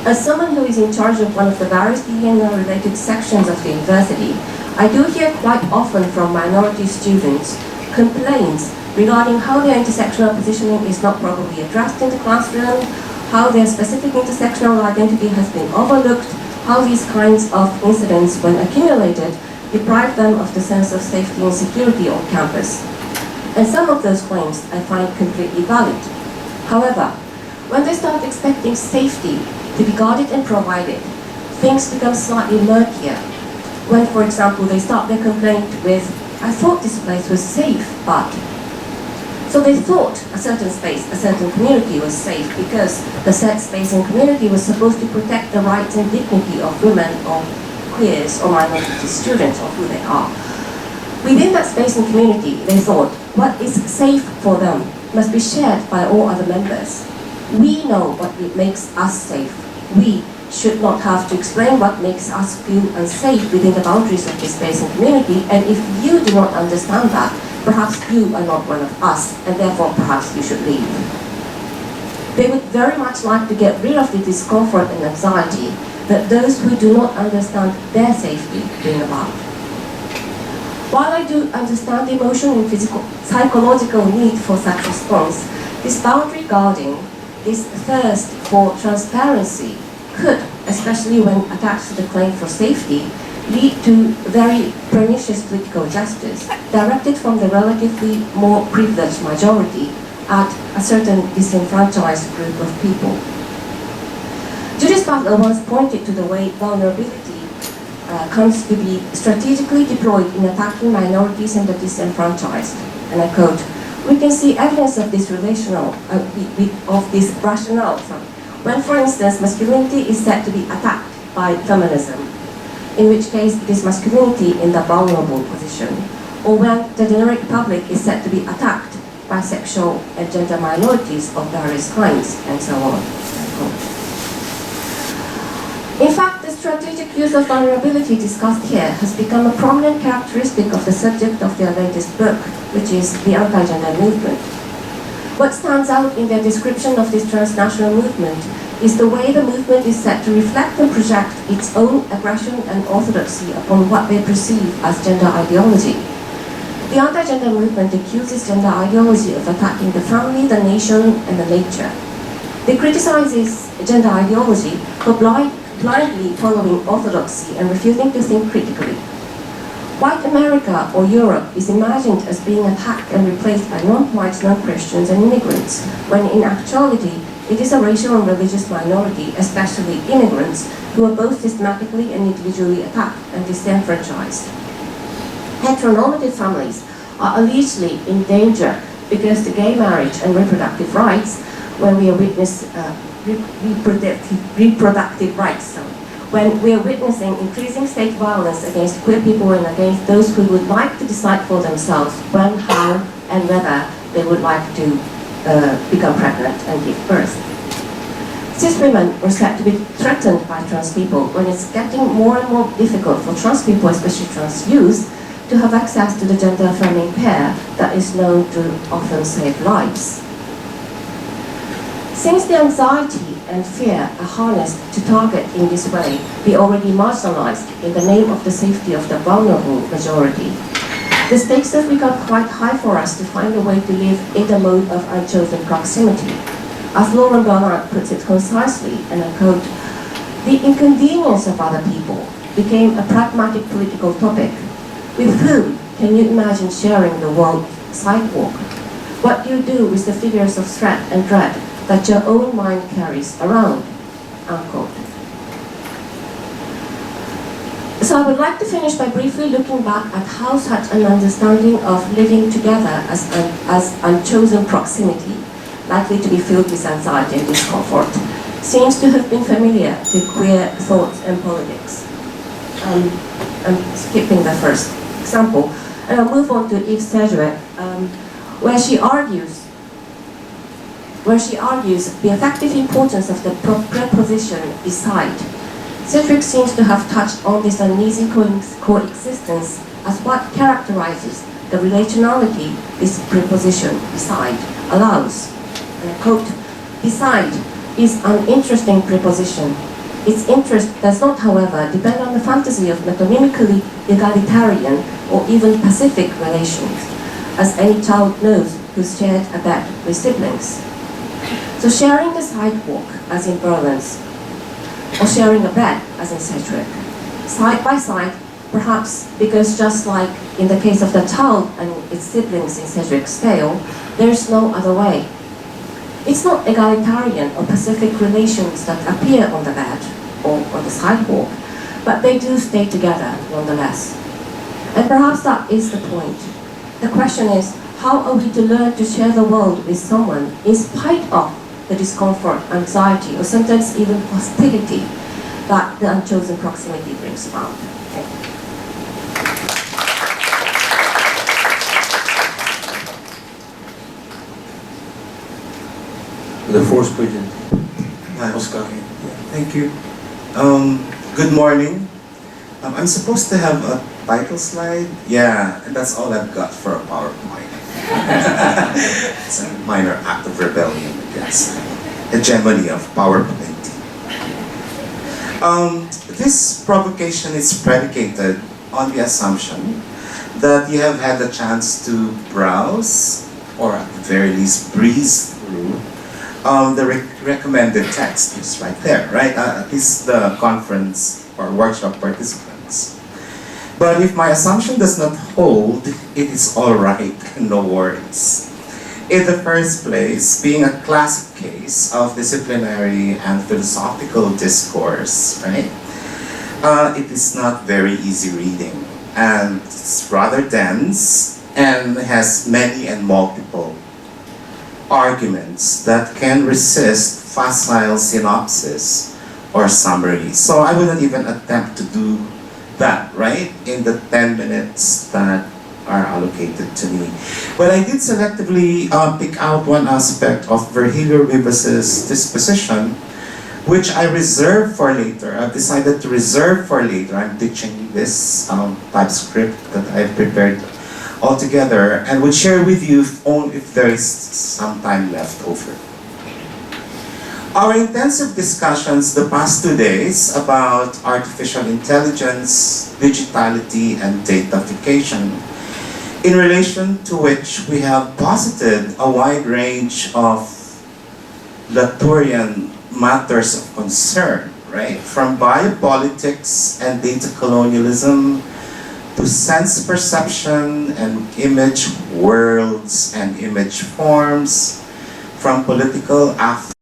As someone who is in charge of one of the various DNR-related sections of the university, I do hear quite often from minority students complaints regarding how their intersectional positioning is not properly addressed in the classroom, how their specific intersectional identity has been overlooked, how these kinds of incidents, when accumulated, deprive them of the sense of safety and security on campus. And some of those claims I find completely valid. However, when they start expecting safety to be guarded and provided, things become slightly murkier. When, for example, they start their complaint with, "I thought this place was safe, but..." So they thought a certain space, a certain community was safe because the said space and community was supposed to protect the rights and dignity of women or queers or minority students or who they are. Within that space and community, they thought what is safe for them must be shared by all other members. We know what makes us safe. We should not have to explain what makes us feel unsafe within the boundaries of this space and community, and if you do not understand that, perhaps you are not one of us, and therefore perhaps you should leave. They would very much like to get rid of the discomfort and anxiety that those who do not understand their safety bring about. While I do understand the emotional and psychological need for such response, this boundary guarding, this thirst for transparency could, especially when attached to the claim for safety, lead to very pernicious political gestures directed from the relatively more privileged majority at a certain disenfranchised group of people. Judith Butler once pointed to the way vulnerability comes to be strategically deployed in attacking minorities and the disenfranchised. And I quote, "We can see evidence of this rationale when, for instance, masculinity is said to be attacked by feminism, in which case it is masculinity in the vulnerable position, or when the generic public is said to be attacked by sexual and gender minorities of various kinds, and so on." In fact, the strategic use of vulnerability discussed here has become a prominent characteristic of the subject of their latest book, which is the anti-gender movement. What stands out in their description of this transnational movement is the way the movement is set to reflect and project its own aggression and orthodoxy upon what they perceive as gender ideology. The anti-gender movement accuses gender ideology of attacking the family, the nation, and the nature. They criticizes gender ideology for blindly following orthodoxy and refusing to think critically. White America or Europe is imagined as being attacked and replaced by non-whites, non-Christians, and immigrants, when in actuality it is a racial and religious minority, especially immigrants, who are both systematically and individually attacked and disenfranchised. Heteronormative families are allegedly in danger because the gay marriage and reproductive rights, when we are reproductive rights, when we are witnessing increasing state violence against queer people and against those who would like to decide for themselves when, how, and whether they would like to become pregnant and give birth. Cis women were said to be threatened by trans people when it's getting more and more difficult for trans people, especially trans youth, to have access to the gender-affirming care that is known to often save lives. Since the anxiety and fear are harnessed to target in this way the already marginalized in the name of the safety of the vulnerable majority, the stakes have become quite high for us to find a way to live in the mode of unchosen proximity. As Lauren Bernard puts it concisely, and I quote, "The inconvenience of other people became a pragmatic political topic. With whom can you imagine sharing the world sidewalk? What do you do with the figures of threat and dread that your own mind carries around?" Unquote. So I would like to finish by briefly looking back at how such an understanding of living together as unchosen proximity, likely to be filled with anxiety and discomfort, seems to have been familiar to queer thought and politics. I'm skipping the first example, and I'll move on to Eve Sedgwick, where she argues the effective importance of the preposition beside Cedric seems to have touched on this uneasy coexistence as what characterizes the relationality this preposition, beside, allows. And I quote, "Beside is an interesting preposition. Its interest does not, however, depend on the fantasy of metonymically egalitarian or even pacific relations, as any child knows who's shared a bed with siblings." So sharing the sidewalk, as in Berlin's, or sharing a bed, as in Cedric, side by side, perhaps because just like in the case of the child and its siblings in Cedric's tale, there's no other way. It's not egalitarian or pacific relations that appear on the bed or on the sidewalk, but they do stay together nonetheless. And perhaps that is the point. The question is, how are we to learn to share the world with someone in spite of the discomfort, anxiety, or sometimes even hostility that the unchosen proximity brings about? Okay. The fourth president. Hi, Oscar. Thank you. Good morning. I'm supposed to have a title slide. Yeah, and that's all I've got for a PowerPoint. It's a minor act of rebellion against hegemony of PowerPoint. This provocation is predicated on the assumption that you have had the chance to browse, or at the very least breeze through, the recommended text is right there, right? At least the conference or workshop participants. But if my assumption does not hold, it is all right, no worries. In the first place, being a classic case of disciplinary and philosophical discourse, right? It is not very easy reading, and it's rather dense and has many and multiple arguments that can resist facile synopsis or summary. So I wouldn't even attempt to do that, right, in the 10 minutes that are allocated to me. But I did selectively pick out one aspect of Virgilio Rivas's disposition, which I reserve for later. I've decided to reserve for later. I'm teaching this typescript that I've prepared altogether and would share with you if there is some time left over. Our intensive discussions the past 2 days about artificial intelligence, digitality, and datafication, in relation to which we have posited a wide range of Latourian matters of concern, right? From biopolitics and data colonialism to sense perception and image worlds and image forms, from political affect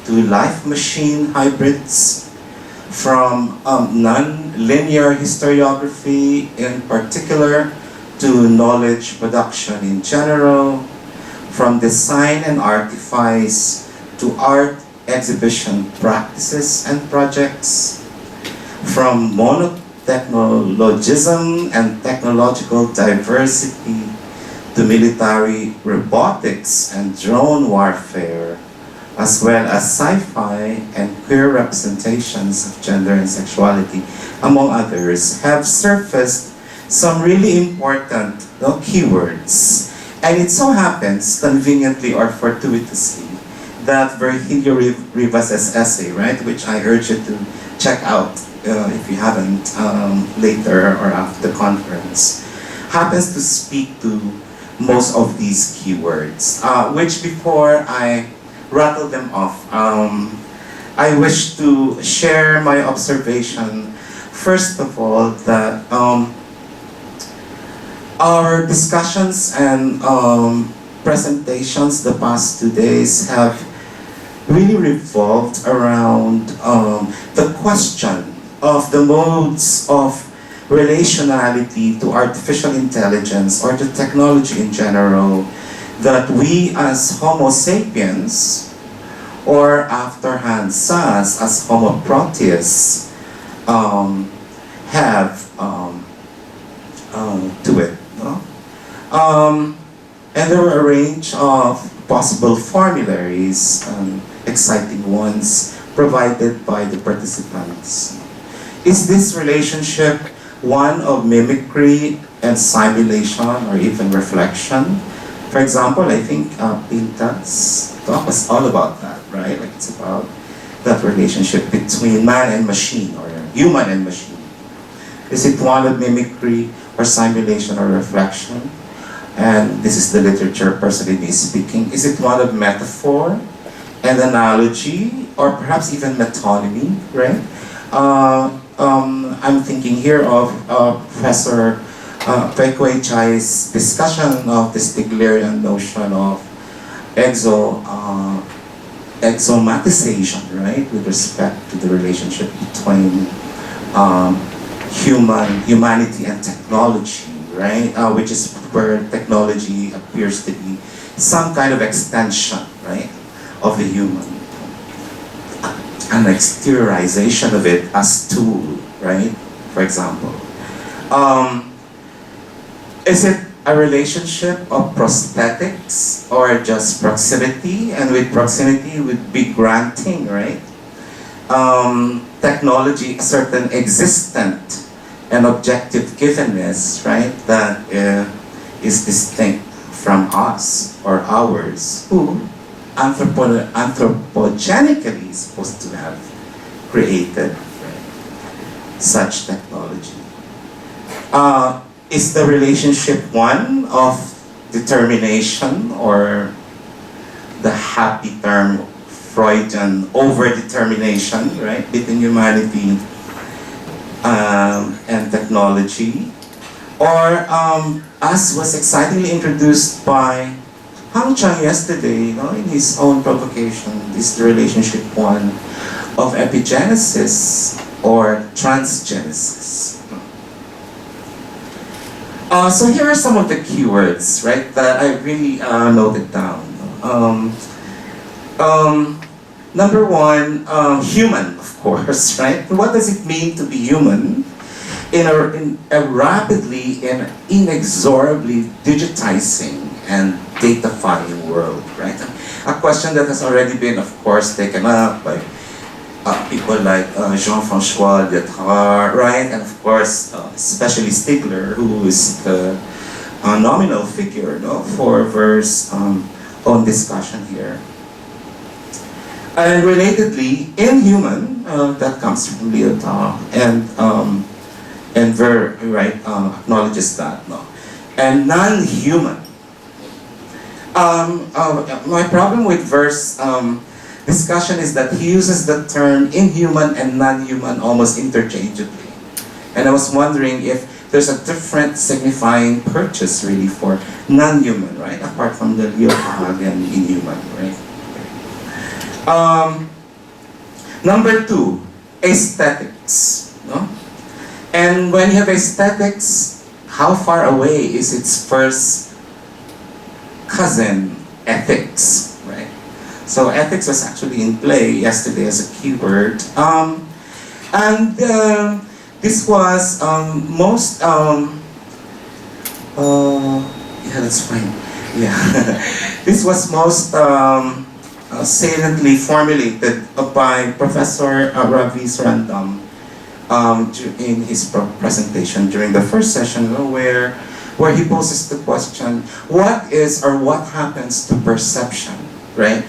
to life-machine hybrids, from non-linear historiography in particular to knowledge production in general, from design and artifice to art exhibition practices and projects, from monotechnologism and technological diversity to military robotics and drone warfare, as well as sci-fi and queer representations of gender and sexuality, among others, have surfaced some really important keywords. And it so happens, conveniently or fortuitously, that Virgilio Rivas's essay, right, which I urge you to check out if you haven't later or after the conference, happens to speak to most of these keywords, which before I rattle them off, I wish to share my observation, first of all, that our discussions and presentations the past 2 days have really revolved around the question of the modes of relationality to artificial intelligence or to technology in general that we as Homo sapiens, or after Hans Sass as Homo proteus, have to it. No? And there were a range of possible formularies, exciting ones, provided by the participants. Is this relationship one of mimicry and simulation or even reflection? For example, I think Pinta's talk was all about that, right? Like it's about that relationship between man and machine, or human and machine. Is it one of mimicry or simulation or reflection? And this is the literature personally speaking. Is it one of metaphor and analogy, or perhaps even metonymy, right? I'm thinking here of Professor Pei Chai's discussion of this Stiglerian notion of exomatization, right, with respect to the relationship between humanity and technology, right, which is where technology appears to be some kind of extension, right, of the human, an exteriorization of it as tool, right, for example. Is it a relationship of prosthetics or just proximity? And with proximity would be granting, right? Technology, a certain existent and objective givenness, right? That is distinct from us or ours, who anthropogenically is supposed to have created, right, such technology. Is the relationship one of determination, or the happy term Freudian over-determination, right, between humanity and technology? Or, as was excitingly introduced by Hung-chiung yesterday, in his own provocation, is the relationship one of epigenesis or transgenesis? So here are some of the keywords, right, that I really noted down. Number one, human, of course, right? What does it mean to be human in a rapidly and inexorably digitizing and datafying world, right? A question that has already been, of course, taken up by people like Jean-François Lyotard, right? And of course, especially Stigler, who is the nominal figure, for Ver's own discussion here. And relatedly, inhuman, that comes from Lyotard, and Ver, right, acknowledges that, and non-human. My problem with Ver's discussion is that he uses the term inhuman and non-human almost interchangeably. And I was wondering if there's a different signifying purchase really for non-human, right? Apart from the Lyotard and inhuman, right? Number two, aesthetics. And when you have aesthetics, how far away is its first cousin, ethics, right? So ethics was actually in play yesterday as a keyword. This was most, yeah, that's fine. Yeah, this was most saliently formulated by Professor Ravi Surandam in his presentation during the first session, where he poses the question, what is or what happens to perception, right,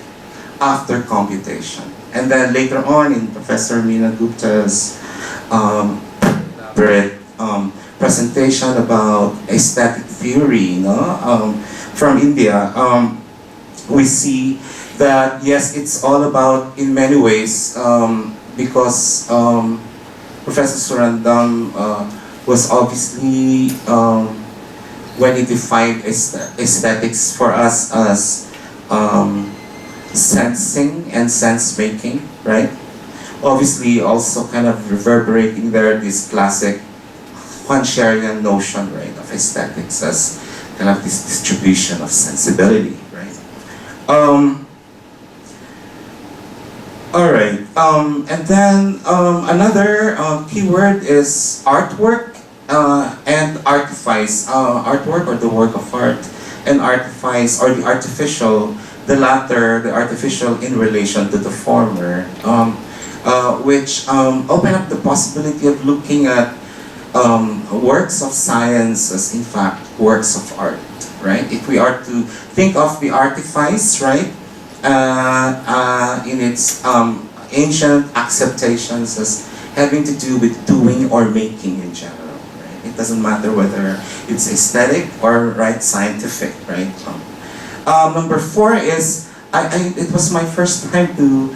after computation? And then later on in Professor Meena Gupta's presentation about aesthetic theory, from India, we see that yes, it's all about, in many ways, because Professor Surandam was obviously, when he defined aesthetics for us as sensing and sense-making, right? Obviously also kind of reverberating there this classic Schwannerian notion, right, of aesthetics as kind of this distribution of sensibility, right? All right, and then another keyword is artwork and artifice. Artwork, or the work of art, and artifice, or the artificial, the latter, the artificial in relation to the former. which open up the possibility of looking at works of science as in fact works of art, right? If we are to think of the artifice, right, in its ancient acceptations as having to do with doing or making in general, right? It doesn't matter whether it's aesthetic or right scientific, right? Number 4 is it was my first time to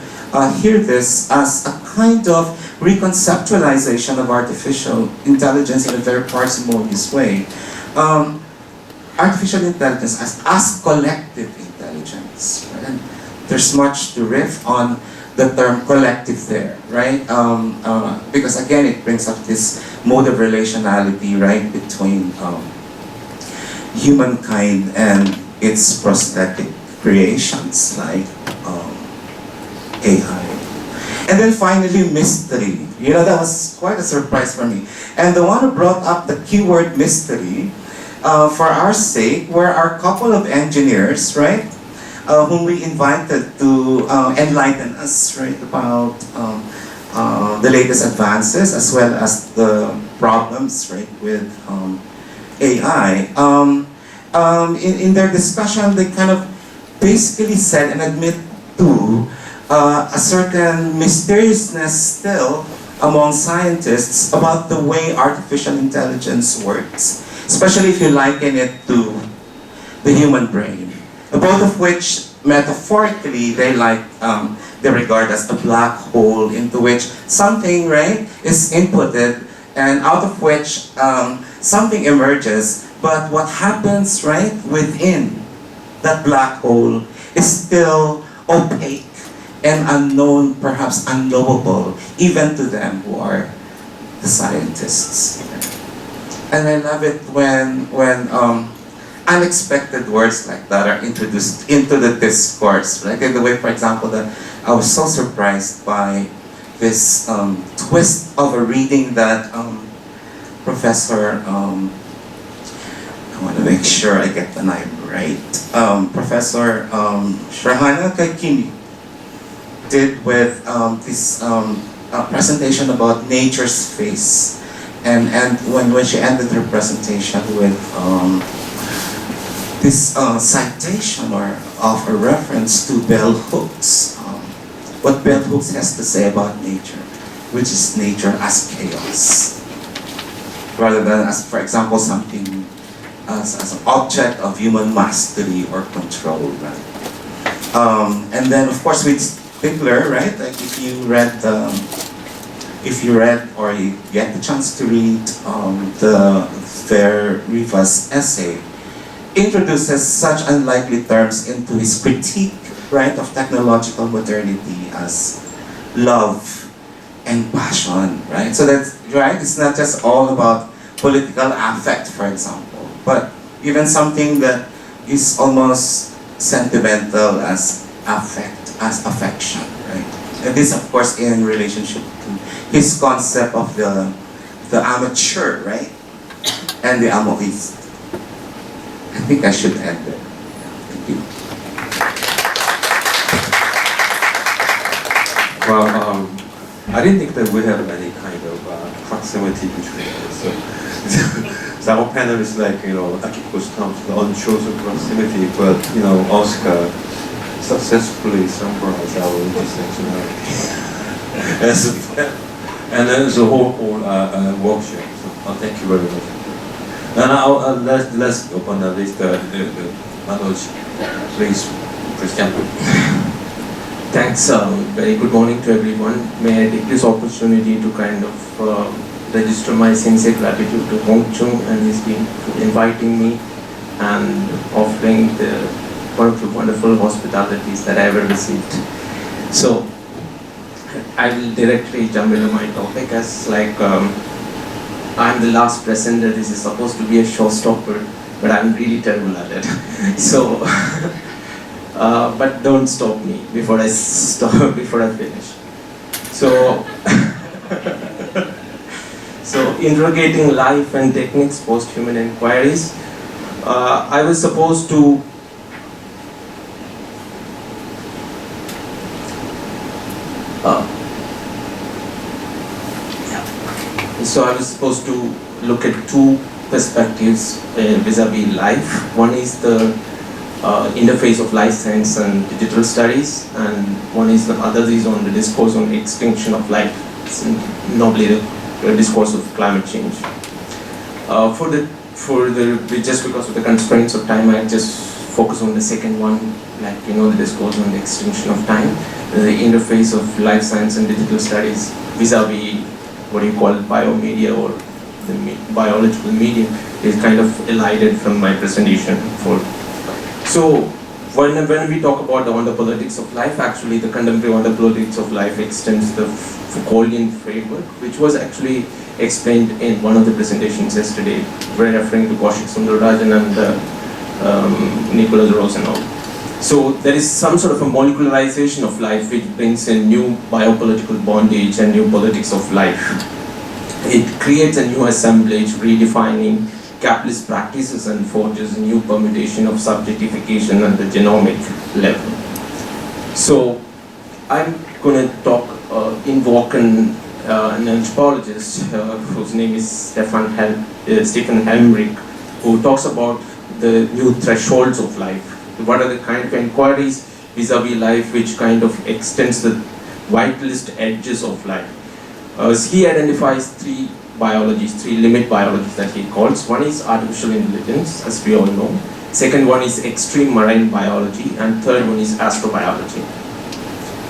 hear this as a kind of reconceptualization of artificial intelligence in a very parsimonious way. Artificial intelligence as collective intelligence, right? And there's much to riff on the term collective there, right? Because again, it brings up this mode of relationality, right, between humankind and its prosthetic creations like AI. And then finally, mystery. You know, that was quite a surprise for me. And the one who brought up the keyword mystery for our sake were our couple of engineers, right? Whom we invited to enlighten us, right, about the latest advances as well as the problems, right, with AI. In their discussion, they kind of basically said and admit to a certain mysteriousness still among scientists about the way artificial intelligence works, especially if you liken it to the human brain, both of which metaphorically they regard as a black hole into which something, right, is inputted and out of which something emerges, but what happens, right, within that black hole is still opaque and unknown, perhaps unknowable, even to them who are the scientists. And I love it when unexpected words like that are introduced into the discourse. Like in the way, for example, that I was so surprised by this twist of a reading that Professor, I want to make sure I get the name right, Professor Shahana Kaikimi did with this presentation about nature's face. And when she ended her presentation with this citation of a reference to bell hooks, what bell hooks has to say about nature, which is nature as chaos, rather than as, for example, something as an object of human mastery or control, right? And then, of course, with Stigler, right? Like if you read or you get the chance to read the Fair Riva's essay, introduces such unlikely terms into his critique, right, of technological modernity as love and passion, right? So that's right. It's not just all about political affect, for example, but even something that is almost sentimental as affect, as affection, right? And this, of course, in relationship to his concept of the amateur, right, and the amoriste. I think I should end there. Thank you. Well, I didn't think that we have any kind of proximity between us. So our panel is like, Akiko's terms, the unchosen proximity, but, Oscar successfully summarized our intersectionality. And then the whole workshop. So, thank you very much. And now let's open the list. Manoj, please present. Thanks. Very good morning to everyone. May I take this opportunity to kind of register my sincere gratitude to Hung-chiung and his team for inviting me and offering one of the wonderful hospitalities that I ever received. So I will directly jump into my topic as I'm the last presenter. This is supposed to be a showstopper, but I'm really terrible at it. So, but don't stop me before I finish. So, so interrogating life and techniques, post-human inquiries. I was supposed to So I was supposed to look at two perspectives vis-a-vis life. One is the interface of life science and digital studies, and one is the other is on the discourse on the extinction of life, normally the discourse of climate change. Just because of the constraints of time, I just focus on the second one, like the discourse on the extinction of time, the interface of life science and digital studies vis-a-vis what you call biomedia or the biological medium is kind of elided from my presentation. So when we talk about the ontologies of life, actually the contemporary ontologies of life extends the Foucauldian framework, which was actually explained in one of the presentations yesterday, referring to Kaushik Sundararajan and Nicholas Rosenau. So there is some sort of a molecularization of life which brings in new biopolitical bondage and new politics of life. It creates a new assemblage, redefining capitalist practices and forges a new permutation of subjectification at the genomic level. So I'm going to talk, invoke an anthropologist whose name is Stefan Helmrich, who talks about the new thresholds of life. What are the kind of inquiries vis-a-vis life which kind of extends the vitalist edges of life? He identifies three limit biologies that he calls. One is artificial intelligence, as we all know. Second one is extreme marine biology, and third one is astrobiology.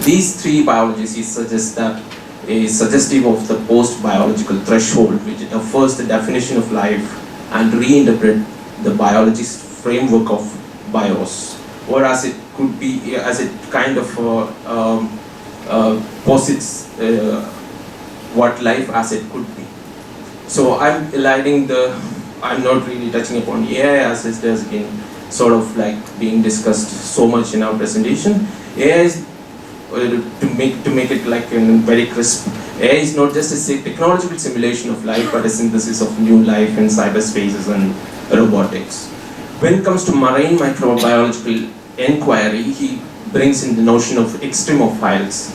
These three biologies, he suggests that is suggestive of the post-biological threshold, which refers the definition of life and reinterpret the biologist's framework of bios, or as it could be, as it kind of posits what life as it could be. So I'm not really touching upon AI as it has been sort of like being discussed so much in our presentation. AI is, to make it like very crisp, AI is not just a technological simulation of life, but a synthesis of new life in cyberspaces and robotics. When it comes to marine microbiological inquiry, he brings in the notion of extremophiles.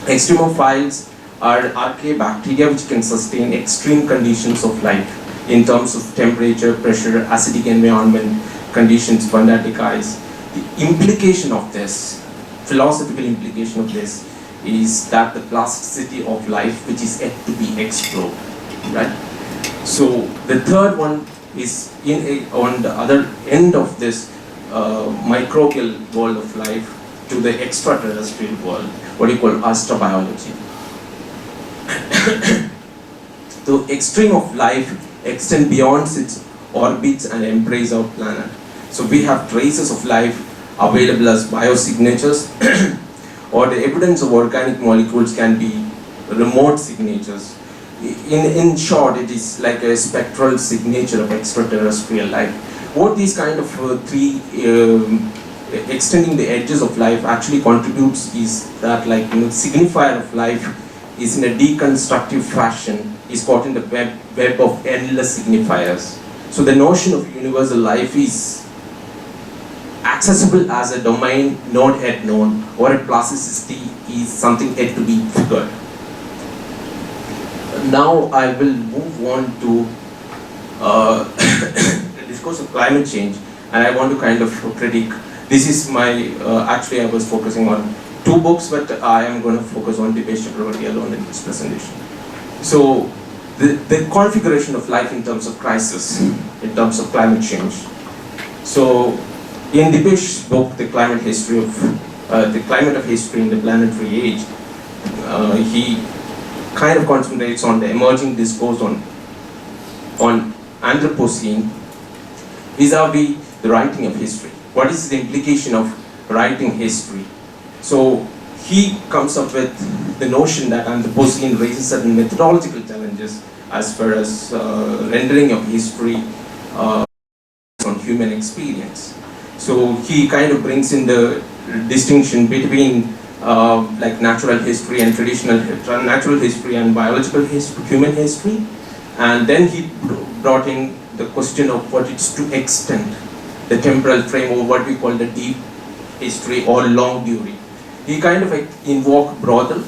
Extremophiles are archaebacteria which can sustain extreme conditions of life in terms of temperature, pressure, acidic environment, conditions, fantastic ice. The implication of this, philosophical implication of this, is that the plasticity of life which is yet to be explored, right? So the third one is on the other end of this microbial world of life to the extraterrestrial world, what you call astrobiology. The extreme of life extend beyond its orbits and embrace our planet. So we have traces of life available as biosignatures, or the evidence of organic molecules can be remote signatures. In short, it is like a spectral signature of extraterrestrial life. What these kind of three extending the edges of life actually contributes is that, like, signifier of life is in a deconstructive fashion is caught in the web of endless signifiers. So the notion of universal life is accessible as a domain not yet known, or a plasticity is something yet to be figured. Now I will move on to the discourse of climate change, and I want to kind of critique. This is my, actually I was focusing on two books, but I am going to focus on Dipesh Chakravarty alone in this presentation. So the configuration of life in terms of crisis, in terms of climate change. So in Dipesh's book, The Climate History of the Climate of History in the Planetary Age, he kind of concentrates on the emerging discourse on Anthropocene vis-a-vis the writing of history. What is the implication of writing history? So he comes up with the notion that Anthropocene raises certain methodological challenges as far as rendering of history on human experience. So he kind of brings in the distinction between like natural history and traditional natural history and biological history, human history, and then he brought in the question of what it's to extend the temporal frame, or what we call the deep history or long during. He kind of invoked brothel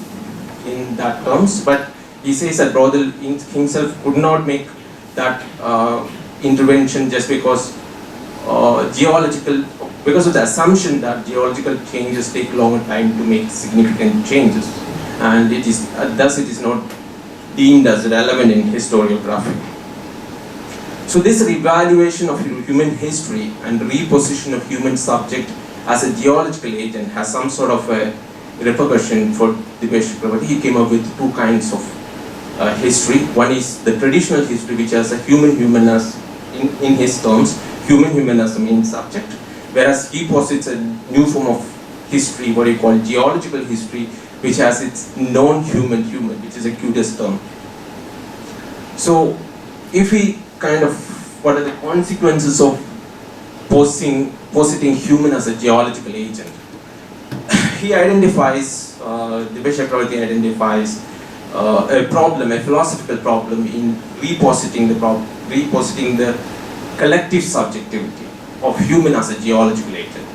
in that terms, but he says that Brodel himself could not make that intervention just because because of the assumption that geological changes take longer time to make significant changes, and it is thus it is not deemed as relevant in historiography. So this revaluation of human history and reposition of human subject as a geological agent has some sort of a repercussion for Dipesh Chakravarti. He came up with two kinds of history. One is the traditional history, which has a human as, in his terms, human as the main subject, whereas he posits a new form of history, what he call geological history, which has its non-human, which is a cutest term. So if we kind of, what are the consequences of positing human as a geological agent? He identifies, Dipesh Chakravarti identifies a problem, a philosophical problem in repositing the collective subjectivity of human as a geological agent.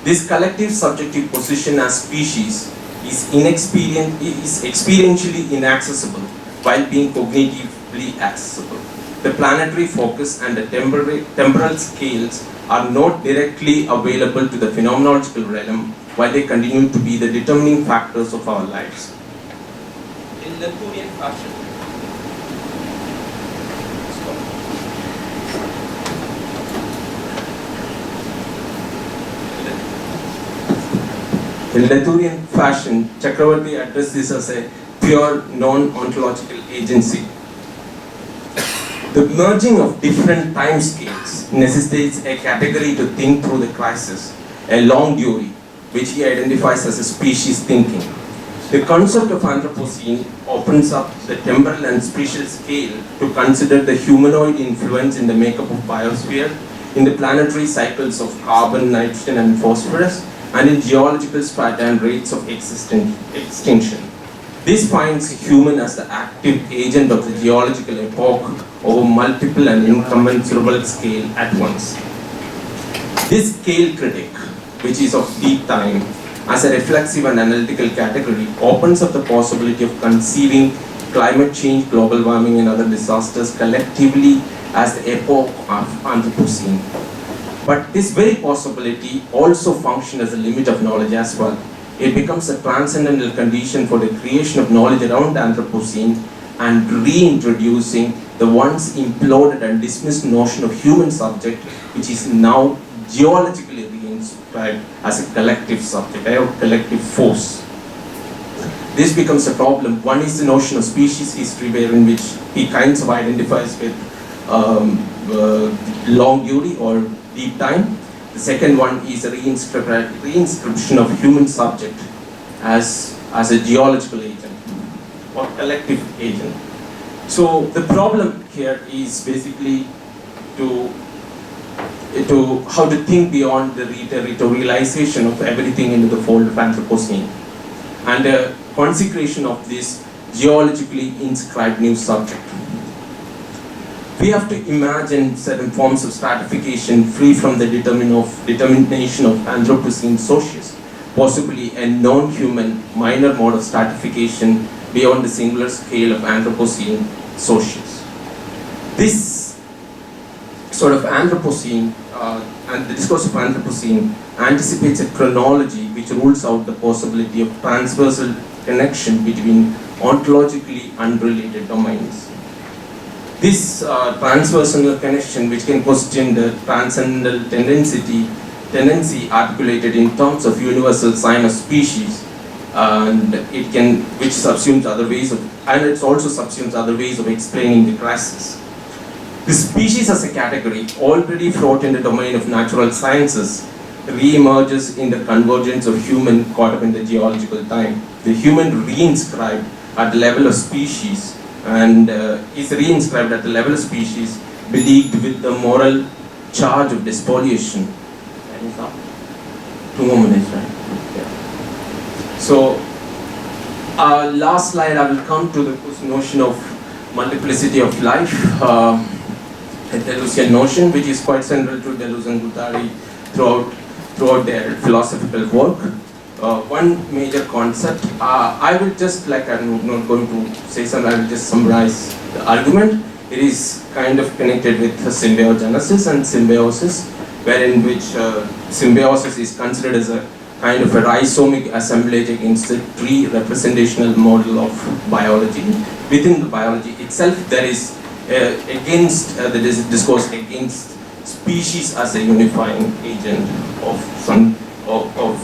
This collective subjective position as species is experientially inaccessible while being cognitively accessible. The planetary focus and the temporal scales are not directly available to the phenomenological realm, while they continue to be the determining factors of our lives. In Latourian fashion, Chakravarti addressed this as a pure non-ontological agency. The merging of different time scales necessitates a category to think through the crisis, a long dury, which he identifies as a species thinking. The concept of Anthropocene opens up the temporal and spatial scale to consider the humanoid influence in the makeup of biosphere, in the planetary cycles of carbon, nitrogen and phosphorus, and in geological strata and rates of extinction. This finds human as the active agent of the geological epoch over multiple and incommensurable scale at once. This scale critic, which is of deep time, as a reflexive and analytical category, opens up the possibility of conceiving climate change, global warming and other disasters collectively as the epoch of Anthropocene. But this very possibility also functions as a limit of knowledge as well. It becomes a transcendental condition for the creation of knowledge around Anthropocene and reintroducing the once imploded and dismissed notion of human subject, which is now geologically reinscribed as a collective subject, a collective force. This becomes a problem. One is the notion of species history, wherein which he kinds of identifies with long duty or deep time. The second one is a reinscription of human subject as a geological agent or collective agent. So the problem here is basically to how to think beyond the territorialization of everything into the fold of Anthropocene and the consecration of this geologically inscribed new subject. We have to imagine certain forms of stratification free from the determination of Anthropocene socius, possibly a non-human minor mode of stratification beyond the singular scale of Anthropocene socius. This sort of Anthropocene and the discourse of Anthropocene anticipates a chronology which rules out the possibility of transversal connection between ontologically unrelated domains. This transversal connection, which can question the transcendental tendency articulated in terms of universal sign of species, and which subsumes other ways of, and it also subsumes other ways of explaining the crisis. The species as a category, already fraught in the domain of natural sciences, re-emerges in the convergence of human caught up in the geological time. The human reinscribed at the level of species and is reinscribed at the level of species, beleagued with the moral charge of despoliation. 2 more minutes, right? Yeah. So, last slide, I will come to the notion of multiplicity of life, a Deleuzian notion, which is quite central to Deleuze and Guattari throughout their philosophical work. one major concept. I will just, like, I'm not going to say something, I will just summarize the argument. It is kind of connected with symbiogenesis and symbiosis, wherein which symbiosis is considered as a kind of a rhizomic assemblage against the pre-representational model of biology. Within the biology itself, there is there is a discourse against species as a unifying agent of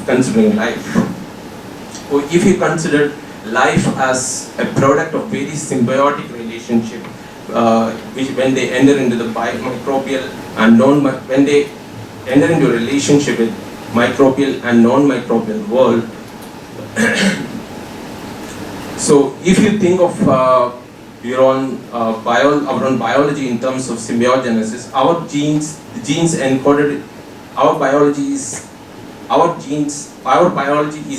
considering life. Or if you consider life as a product of very symbiotic relationship, which when they enter into the microbial and when they enter into a relationship with microbial and non-microbial world. So if you think of your own biology in terms of symbiogenesis, our genes encoded, our biology is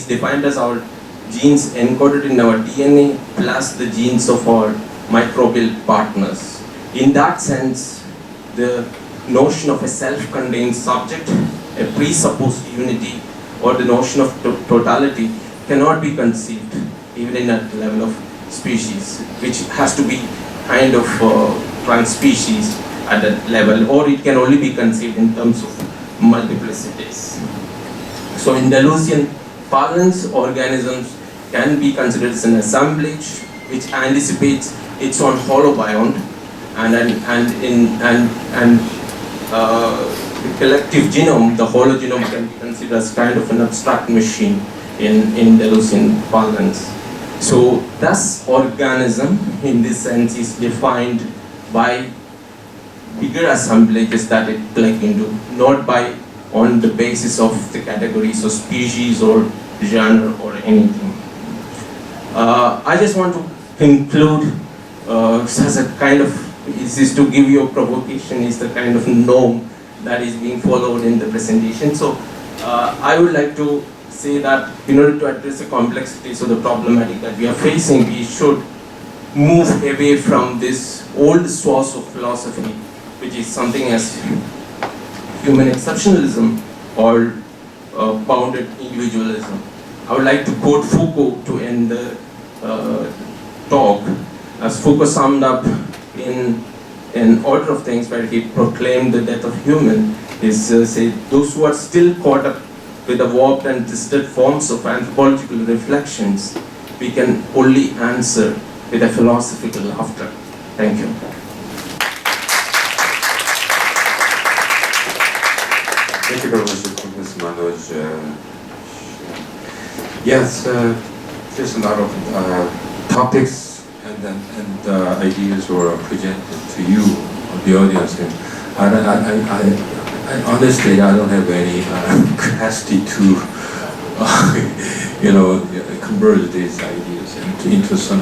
defined as our genes encoded in our DNA plus the genes of our microbial partners. In that sense, the notion of a self-contained subject, a presupposed unity, or the notion of totality cannot be conceived even in at the level of species, which has to be kind of trans-species at that level, or it can only be conceived in terms of multiplicities. So in Deleuzian parlance, organisms can be considered as an assemblage which anticipates its own holobiont, and the collective genome, the hologenome, can be considered as kind of an abstract machine in Deleuzian parlance. So thus organism in this sense is defined by bigger assemblages that it plug into, not by on the basis of the categories of species or genre or anything. I just want to conclude as a kind of, this is to give you a provocation, is the kind of norm that is being followed in the presentation. So I would like to say that in order to address the complexities of the problematic that we are facing, we should move away from this old source of philosophy, which is something as human exceptionalism or bounded individualism. I would like to quote Foucault to end the talk, as Foucault summed up in Order of Things, where he proclaimed the death of human, is say, those who are still caught up with the warped and twisted forms of anthropological reflections, we can only answer with a philosophical laughter. Thank you. Thank you very much, Professor Manoj. Yes, there's a lot of topics and ideas were presented to you, the audience. And I honestly, I don't have any capacity to, convert these ideas into some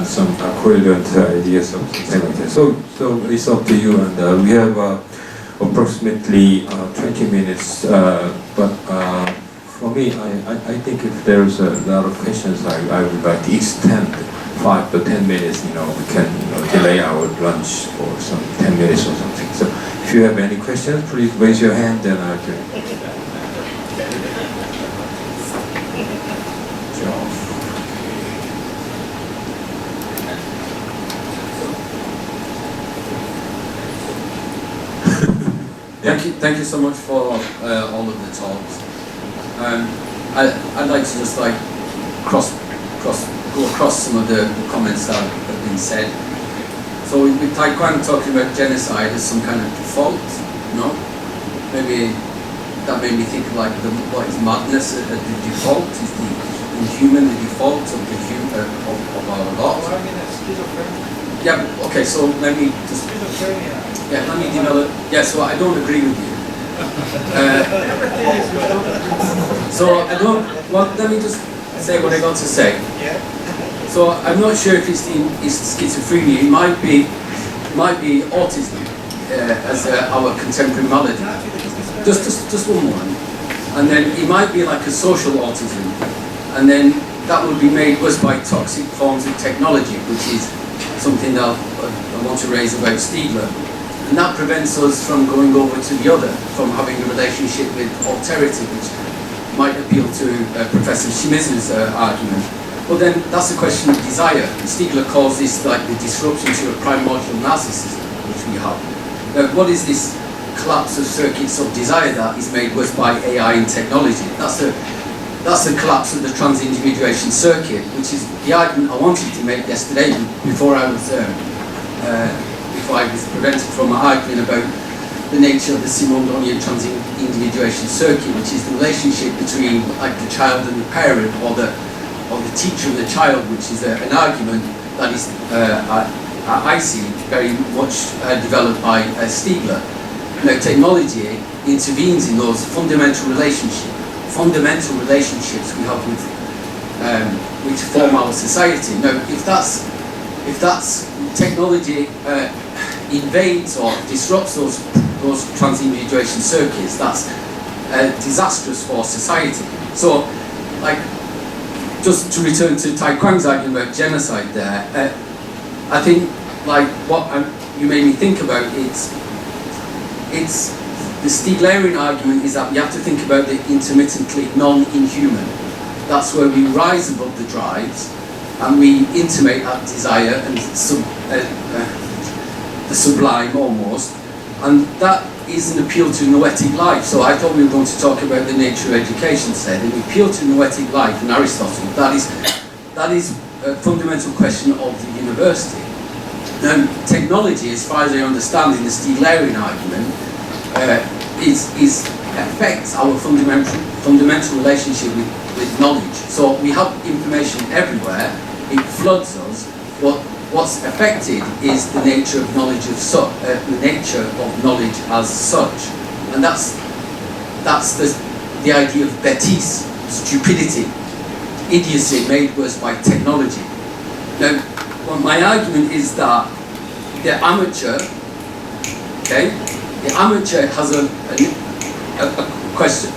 coherent ideas or something like that. So it's up to you, and we have approximately 20 minutes. But for me, I think if there's a lot of questions, I would like to extend 5 to 10 minutes. We can delay our lunch for some 10 minutes or something. So if you have any questions, please raise your hand, and I can. Thank you so much for all of the talks. I'd like to just go across some of the comments that have been said. So with Taiwan talking about genocide as some kind of default, maybe that made me think of what is madness at the default? Is the inhuman the default of our lot? Well, I mean, that's schizophrenia. Yeah. Okay. So let me just. Schizophrenia. Yeah, let me develop. Yeah, so I don't agree with you. So I don't. Well, let me just say what I got to say. Yeah. So I'm not sure if it's schizophrenia. It might be autism as our contemporary malady. Just one more, and then it might be like a social autism, and then that would be made worse by toxic forms of technology, which is something that I want to raise about Stiegler. And that prevents us from going over to the other, from having a relationship with alterity, which might appeal to Professor Shimizu's argument. But then that's a question of desire. Stiegler calls this like the disruption to a primordial narcissism, which we have. Now, what is this collapse of circuits of desire that is made worse by AI and technology? That's the collapse of the trans-individuation circuit, which is the argument I wanted to make yesterday before I was prevented from arguing about the nature of the Simondonian trans-individuation circuit, which is the relationship between like the child and the parent, or the teacher and the child, which is an argument that is I see very much developed by Stiegler. Now, technology intervenes in those fundamental relationships we have with which form our society. Now, if that's technology invades or disrupts those trans-individuation circuits, that's disastrous for society. So, like, just to return to Tai Kwang's argument about genocide there, I think, like, what you made me think about, it's the Stieglerian argument is that we have to think about the intermittently non-inhuman. That's where we rise above the drives and we intimate that desire and the sublime almost, and that is an appeal to noetic life. So I thought we were going to talk about the nature of education, said, and the appeal to noetic life in Aristotle, that is a fundamental question of the university. Now, technology, as far as I understand in the Stieglerian argument, affects our fundamental relationship with knowledge. So we have information everywhere, it floods us, but what's affected is the nature of knowledge as such, and that's the idea of bêtise, stupidity, idiocy made worse by technology. Now, well, my argument is that the amateur, the amateur has a question.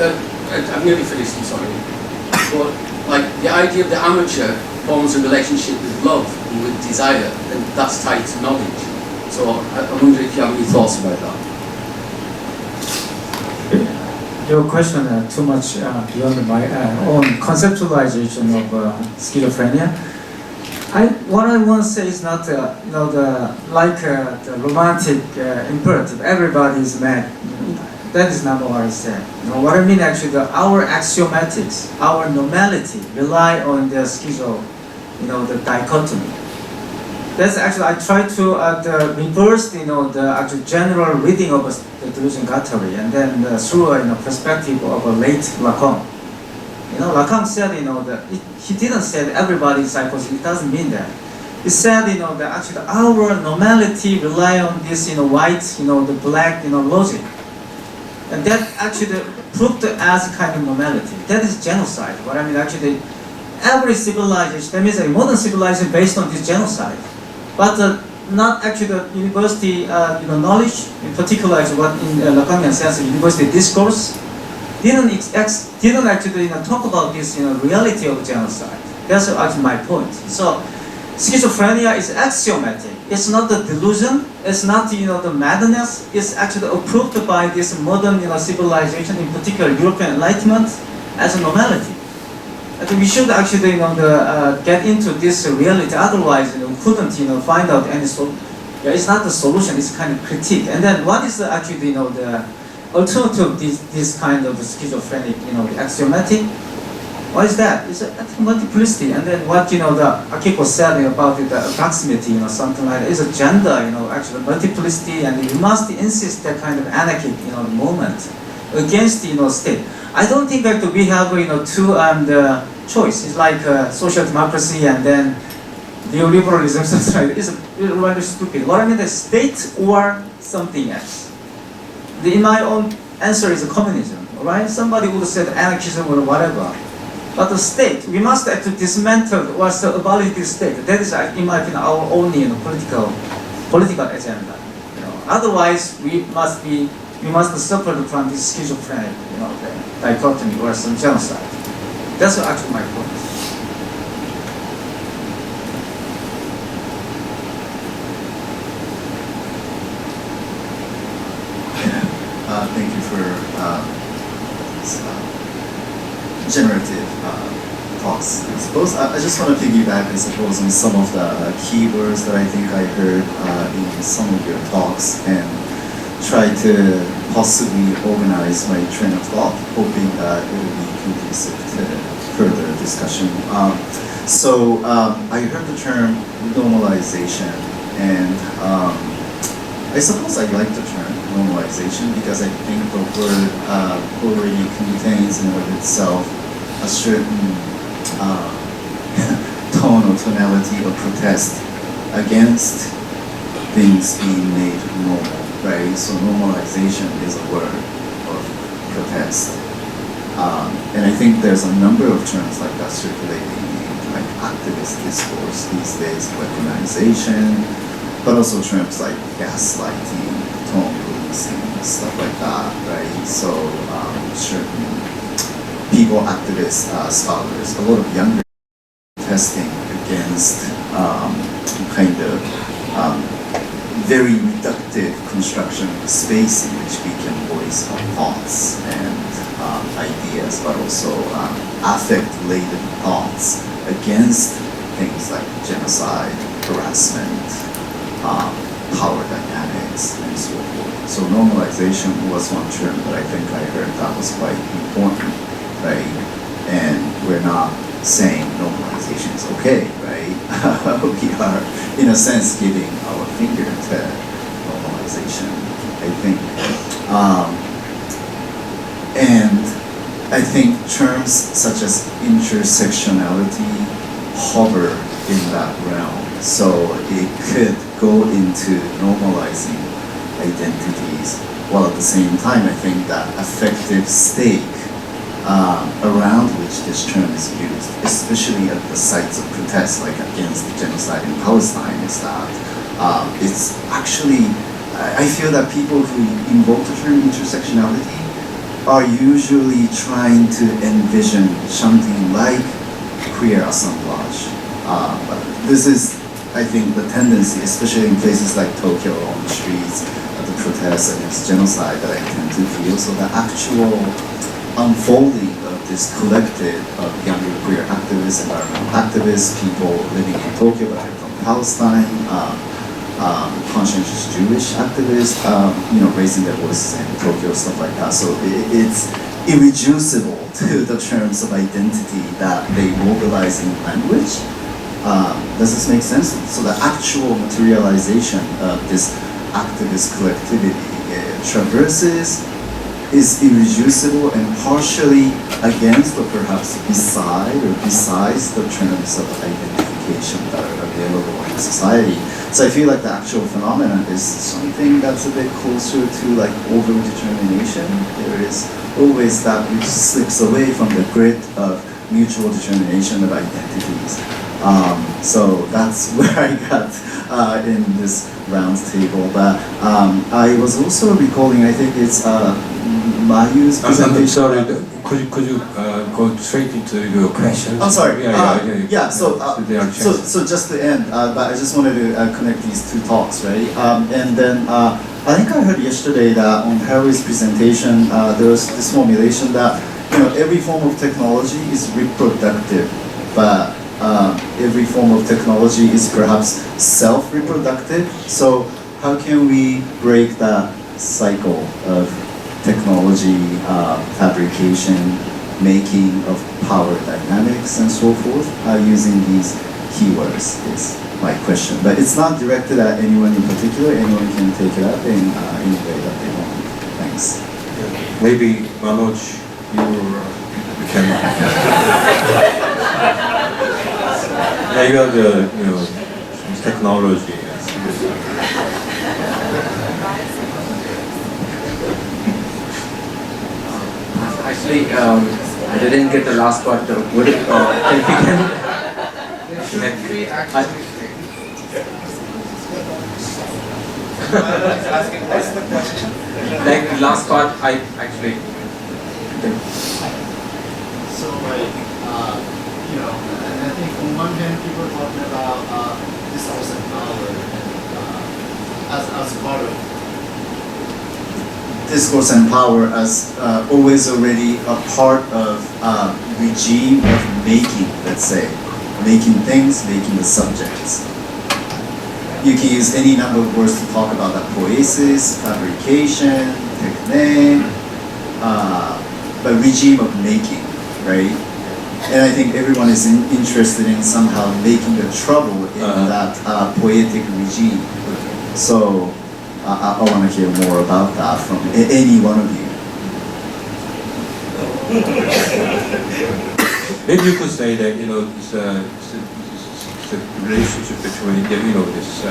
I'm nearly finished, I'm sorry. But like the idea of the amateur forms a relationship with love and with desire, and that's tied to knowledge. So I wonder if you have any thoughts about that. Your question too much beyond my own conceptualization of schizophrenia. What I want to say is not the romantic imperative. Everybody is mad. That is not what I said. What I mean actually, our axiomatics, our normality rely on the schizo, the dichotomy. That's actually, I try to reverse, the actual general reading of the delusion Guattari, and then through a perspective of a late Lacan. Lacan said, that he didn't say that everybody is psychosis. It doesn't mean that. He said, that actually our normality rely on this, white, the black, logic. And that actually proved as a kind of normality. That is genocide. What I mean, actually, every civilization, that means a modern civilization based on this genocide. But not actually the university, knowledge, in particular, what in Lacanian sense, university discourse, didn't actually talk about this, reality of genocide. That's actually my point. So, schizophrenia is axiomatic. It's not the delusion. It's not the madness. It's actually approved by this modern civilization, in particular European Enlightenment, as a normality. I think we should actually get into this reality. Otherwise, we couldn't find out any solution. It's not the solution. It's kind of critique. And then what is actually the alternative this kind of schizophrenic axiomatic? What is that? It's a multiplicity, and then what the Akiko said about the proximity, something like that, is a gender, actually multiplicity, and you must insist that kind of anarchic, movement against state. I don't think that we have two choice. It's like social democracy and then neoliberalism. Something like that. It's really stupid. What I mean, the state or something else. In my own answer is communism. Right? Somebody would have said anarchism or whatever. But the state, we must actually dismantle or abolish the state. That is, in my opinion, our only political agenda. Otherwise, we must suffer from this schizophrenic, dichotomy or some genocide. That's actually my point. Thank you for generative talks. I suppose I just want to piggyback, I suppose, on some of the keywords that I think I heard in some of your talks and try to possibly organize my train of thought, hoping that it will be conducive to further discussion. I heard the term normalization, and I suppose I like the term normalization because I think the word already contains in and of itself a certain tone or tonality of protest against things being made normal, right? So normalization is a word of protest. And I think there's a number of terms like that circulating in like activist discourse these days, weaponization, but also terms like gaslighting, tone policing, stuff like that, right? So certain people, activists, scholars, a lot of younger protesting against kind of very reductive construction of space in which we can voice our thoughts and ideas, but also affect-laden thoughts against things like genocide, harassment, power dynamics, and so forth. So normalization was one term that I think I heard that was quite important, right? And we're not saying normalization is okay, right? We are, in a sense, giving our finger to normalization, I think. And I think terms such as intersectionality hover in that realm. So it could go into normalizing identities, while at the same time I think that affective stake around which this term is used, especially at the sites of protest, like against the genocide in Palestine, is that it's actually, I feel that people who invoke the term intersectionality are usually trying to envision something like queer assemblage. But this is, I think, the tendency, especially in places like Tokyo, on the streets, at the protests against genocide, that I tend to feel. So the actual unfolding of this collective of younger queer activists, environmental activists, people living in Tokyo but from Palestine, conscientious Jewish activists, raising their voices in Tokyo, stuff like that. So it's irreducible to the terms of identity that they mobilize in language. Does this make sense? So the actual materialization of this activist collectivity traverses, is irreducible and partially against or perhaps beside or besides the terms of identification that are available in society. So I feel like the actual phenomenon is something that's a bit closer to like over-determination. There is always that which slips away from the grid of mutual determination of identities. So that's where I got in this round table. But I was also recalling, I think it's Mayu's presentation. I'm sorry, could you go straight into your questions? I'm sorry. So So just to end, but I just wanted to connect these two talks, right? And then I think I heard yesterday that on Harry's presentation, there was this formulation that every form of technology is reproductive, but every form of technology is perhaps self-reproductive. So how can we break that cycle of technology, fabrication, making of power dynamics, and so forth, using these keywords is my question. But it's not directed at anyone in particular. Anyone can take it up in any way that they want. Thanks. Maybe Manoj, you can. Yeah, you have the technology. Actually, I didn't get the last part. Would it, if you can, like the last part, I actually. So like, and I think on one hand people are talking about discourse and power and as part of discourse and power as always already a part of regime of making, let's say, making things, making the subjects. You can use any number of words to talk about that: poiesis, fabrication, technique, but regime of making, right? And I think everyone is interested in somehow making a trouble in that poetic regime. So I want to hear more about that from any one of you. Maybe you could say that, it's a relationship between, this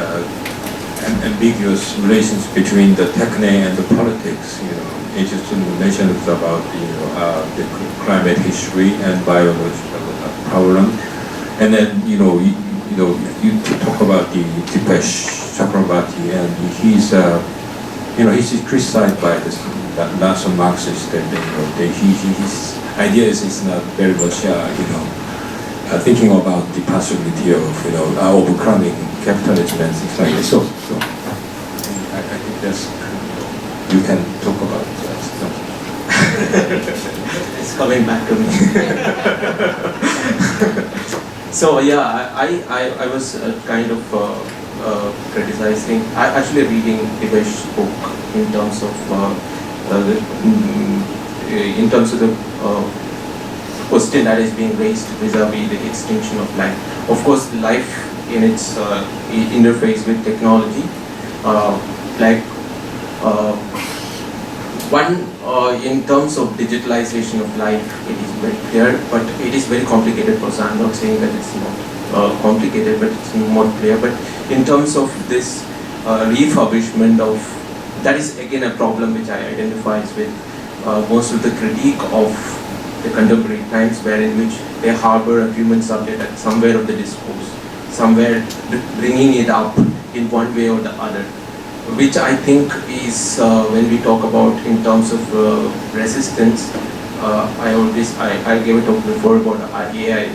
ambiguous relations between the techne and the politics. You just mentioned about the climate history and biological problem, and then you talk about the Dipesh Chakrabarti, and he's criticized by this lots of Marxists that his ideas is not very much thinking about the possibility of overcoming capitalism and things like that. So I think that's you can talk about that. It's coming back to me. So yeah, I was kind of criticizing, actually reading Dibesh's book in terms of the question that is being raised vis-a-vis the extinction of life. Of course, life in its interface with technology, in terms of digitalization of life, it is very clear, but it is very complicated process. I'm not saying that it's not complicated, but it's more clear. But in terms of this refurbishment of, that is again a problem which I identify with most of the critique of the contemporary times, wherein which they harbor a human subject at somewhere of the discourse, somewhere bringing it up in one way or the other, which I think is when we talk about in terms of resistance. I gave a talk before about AI.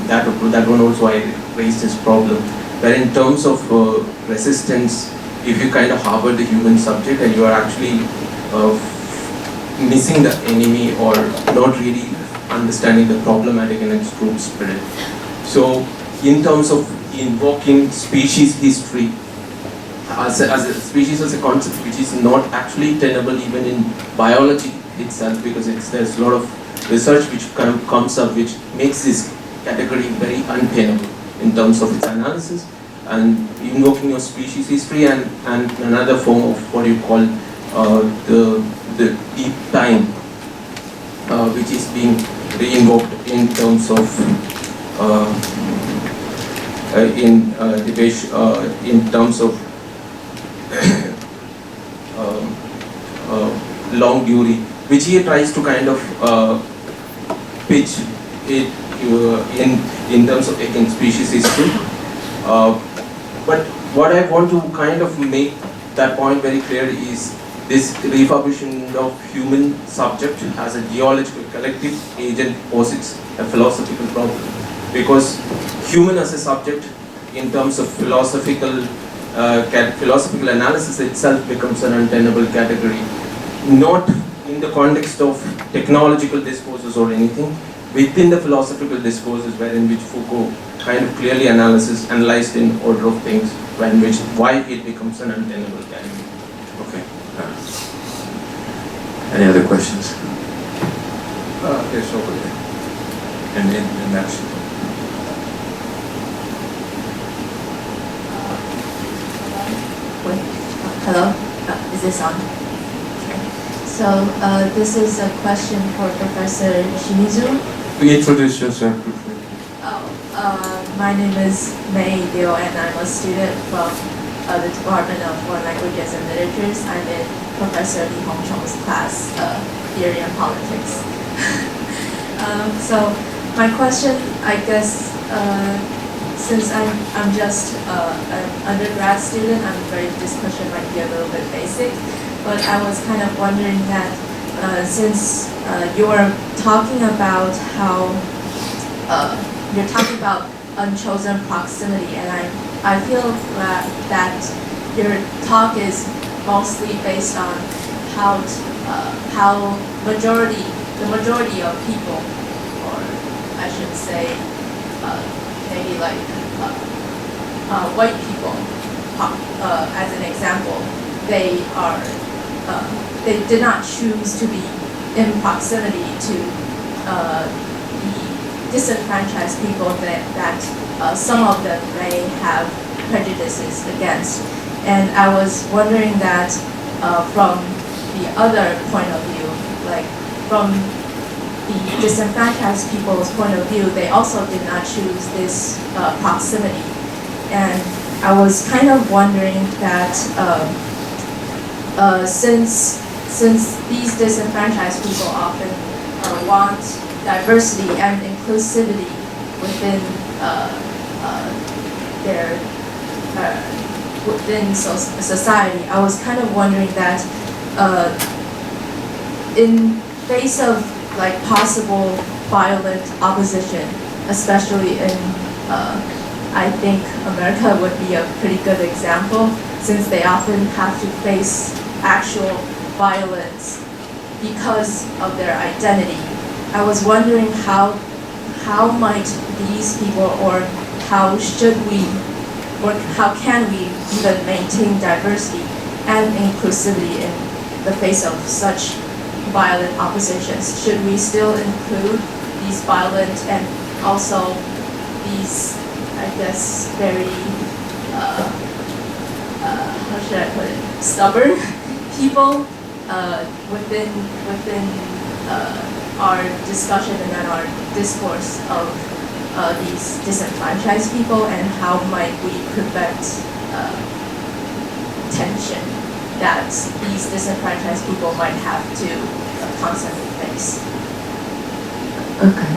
That one also I raised this problem, where in terms of resistance, if you kind of harbor the human subject and you are actually missing the enemy or not really understanding the problematic in its true spirit. So in terms of invoking species history as a species, as a concept which is not actually tenable even in biology itself, because there's a lot of research which comes up which makes this category very untenable in terms of its analysis, and invoking your species history and another form of what you call the deep time, which is being re-invoked in terms of in terms of long duty, which he tries to kind of pitch it in terms of again species history. But what I want to kind of make that point very clear is this refurbishment of human subject as a geological collective agent posits a philosophical problem, because human as a subject in terms of philosophical analysis itself becomes an untenable category, not in the context of technological discourses or anything, within the philosophical discourses wherein which Foucault kind of clearly analyzed in order of things, why it becomes an untenable category. Okay. Any other questions? Yes, over there. And next. Hello, is this on? Okay. So this is a question for Professor Shimizu. We introduce yourself. My name is Mei Liu, and I'm a student from the Department of Foreign Languages and Literatures. I'm in Professor Li Hung-chiung's class, Theory and Politics. So my question, I guess, since I'm just an undergrad student, I'm afraid this question might be a little bit basic, but I was kind of wondering that since you're talking about how you're talking about unchosen proximity, and I feel that your talk is mostly based on how the majority of people, or I should say, maybe like white people, as an example, they did not choose to be in proximity to the disenfranchised people that some of them may have prejudices against. And I was wondering that from the other point of view, like from the disenfranchised people's point of view, they also did not choose this proximity. And I was kind of wondering that since these disenfranchised people often want diversity and inclusivity within within society, I was kind of wondering that in face of like possible violent opposition, especially in I think America would be a pretty good example, since they often have to face actual violence because of their identity. I was wondering how might these people, or how should we, or how can we even maintain diversity and inclusivity in the face of such violent oppositions? Should we still include these violent and also these, I guess, very, how should I put it, stubborn people within our discussion and our discourse of these disenfranchised people, and how might we prevent tension that these disenfranchised people might have to constantly face? Okay,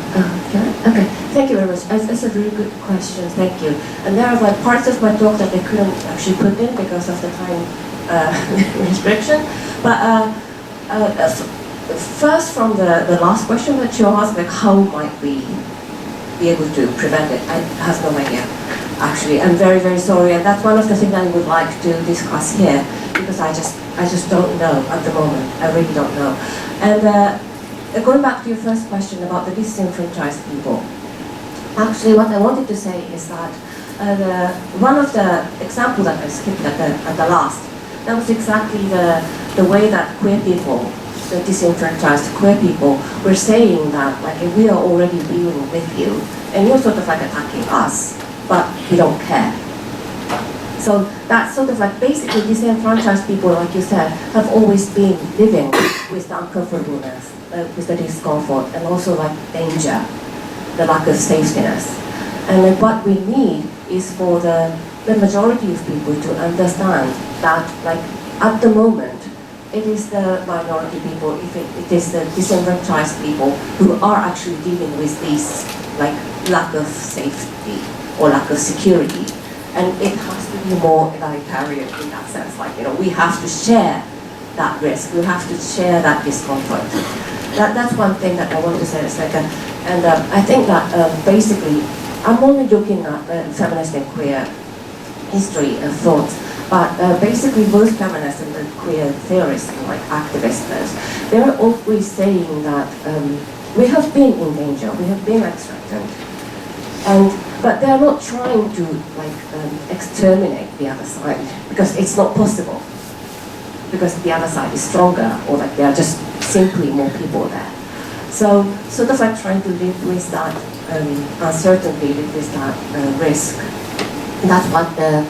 okay, thank you very much. That's a very good question, thank you. And there are like parts of my talk that I couldn't actually put in because of the time restriction. But first from the last question that you asked, like how might we be able to prevent it? I have no idea, actually. I'm very, very sorry, and that's one of the things I would like to discuss here, because I just don't know at the moment. I really don't know. And going back to your first question about the disenfranchised people, actually what I wanted to say is that one of the examples that I skipped at the last, that was exactly the way that queer people, the disenfranchised queer people, were saying that like we are already dealing with you and you're sort of like attacking us, but we don't care. So that's sort of like basically disenfranchised people, like you said, have always been living with the uncomfortableness, with the discomfort, and also like danger, the lack of safetyness. And like what we need is for the majority of people to understand that like at the moment, it is the minority people, it is the disenfranchised people who are actually dealing with this like lack of safety or lack of security. And it has to be more egalitarian in that sense, like, you know, we have to share that risk, we have to share that discomfort. That's one thing that I want to say a second. And I think that basically, I'm only looking at feminist and queer history and thoughts, but basically both feminists and the queer theorists and like activists, they're always saying that we have been in danger, we have been extracted. But they're not trying to like exterminate the other side, because it's not possible. Because the other side is stronger, or like there are just simply more people there. So sort of like trying to live with that uncertainty, live with that risk. That's what the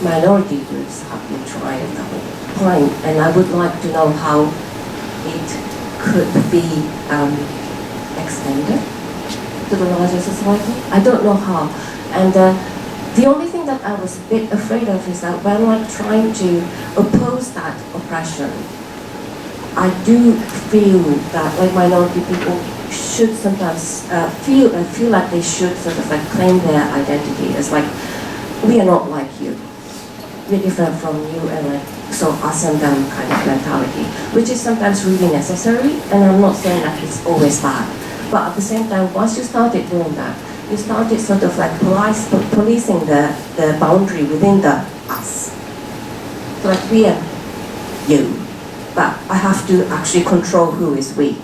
minority groups have been trying the whole time. And I would like to know how it could be extended to the larger society. I don't know how. And the only thing that I was a bit afraid of is that when I'm trying to oppose that oppression, I do feel that like minority people should sometimes feel like they should sort of like claim their identity as like, we are not like you, we're different from you, and like so us and them kind of mentality, which is sometimes really necessary. And I'm not saying that it's always bad. But at the same time, once you started doing that, you started sort of like policing the boundary within the us. So like we are you, but I have to actually control who is we,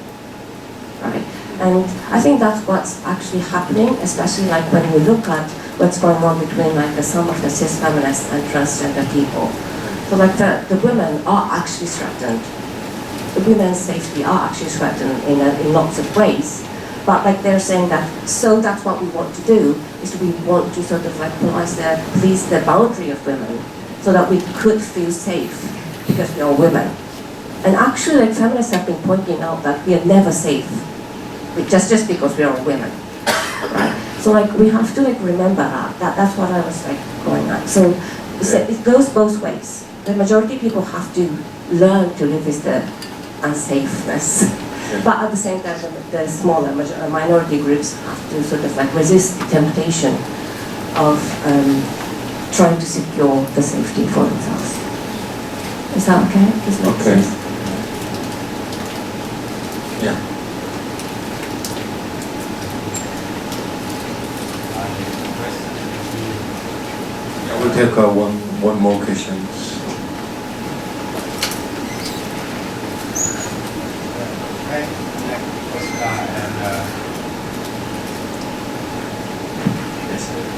right? And I think that's what's actually happening, especially like when we look at what's going on between like some of the cis feminists and transgender people. So like the women are actually threatened. The women's safety are actually threatened in lots of ways. But like they're saying that, so that's what we want to do, is we want to sort of like police the boundary of women so that we could feel safe because we are women. And actually like feminists have been pointing out that we are never safe just because we are women, right? So like we have to like remember that's what I was like going at. So it goes both ways. The majority of people have to learn to live with the unsafeness. But at the same time, the smaller minority groups have to sort of like resist the temptation of trying to secure the safety for themselves. Is that okay? Does that make sense? Yeah. I will take one more question.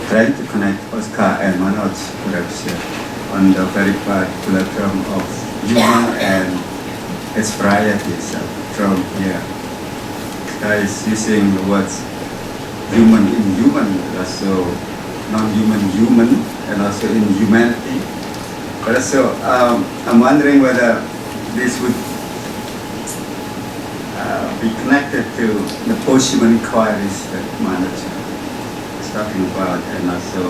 Trying to connect Oscar and Manoj's correction on the very particular term of human and its varieties from here. Guys using the words human in human, also non-human human, and also in humanity. But also, I'm wondering whether this would be connected to the post-human inquiries that Manoj talking about, and also,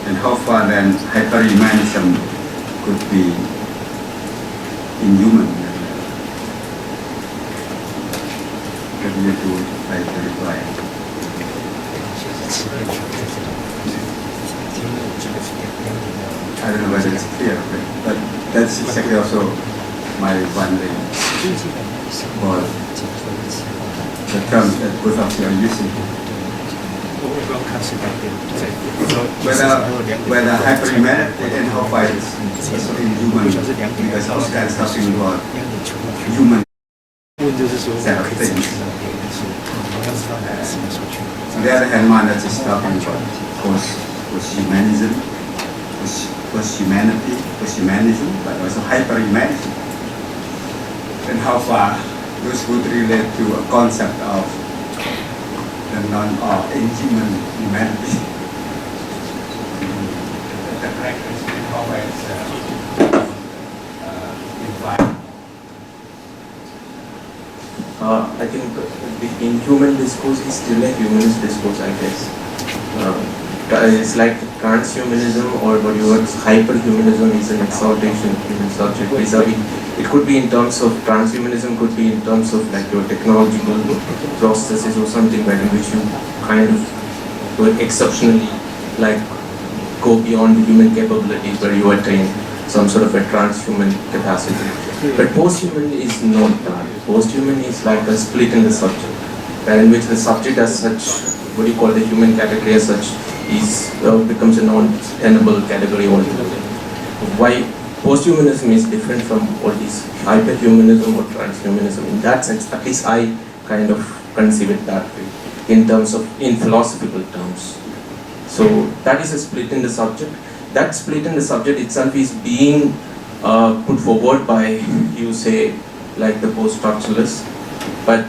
and how far then hyperhumanism could be inhuman. What do you do? I reply. I don't know whether it's clear, but that's exactly also my wondering about the terms that both of you are using. Whether hyperhumanity and how far it's also inhuman, because Oscar is talking about human set of things. On the other hand, Mada is talking about post-humanism, post-humanity, post-humanism, but also hyperhumanism. And how far those would relate to a concept of the non-inhuman humanity. The practice and how it's implied. I think the inhuman discourse is still a humanist discourse, I guess. It's like transhumanism, or what you would hyperhumanism is an exaltation of human subject. It could be in terms of transhumanism, could be in terms of like your technological processes or something like in which you kind of would exceptionally like go beyond the human capabilities, where you attain some sort of a transhuman capacity. But posthuman is not that. Posthuman is like a split in the subject, in which the subject as such, what do you call the human category as such, is becomes a non-tenable category altogether. Why posthumanism is different from all these hyperhumanism or transhumanism in that sense, at least I kind of conceive it that way, in philosophical terms. So that is a split in the subject. That split in the subject itself is being put forward by, you say, like the post-structuralists, but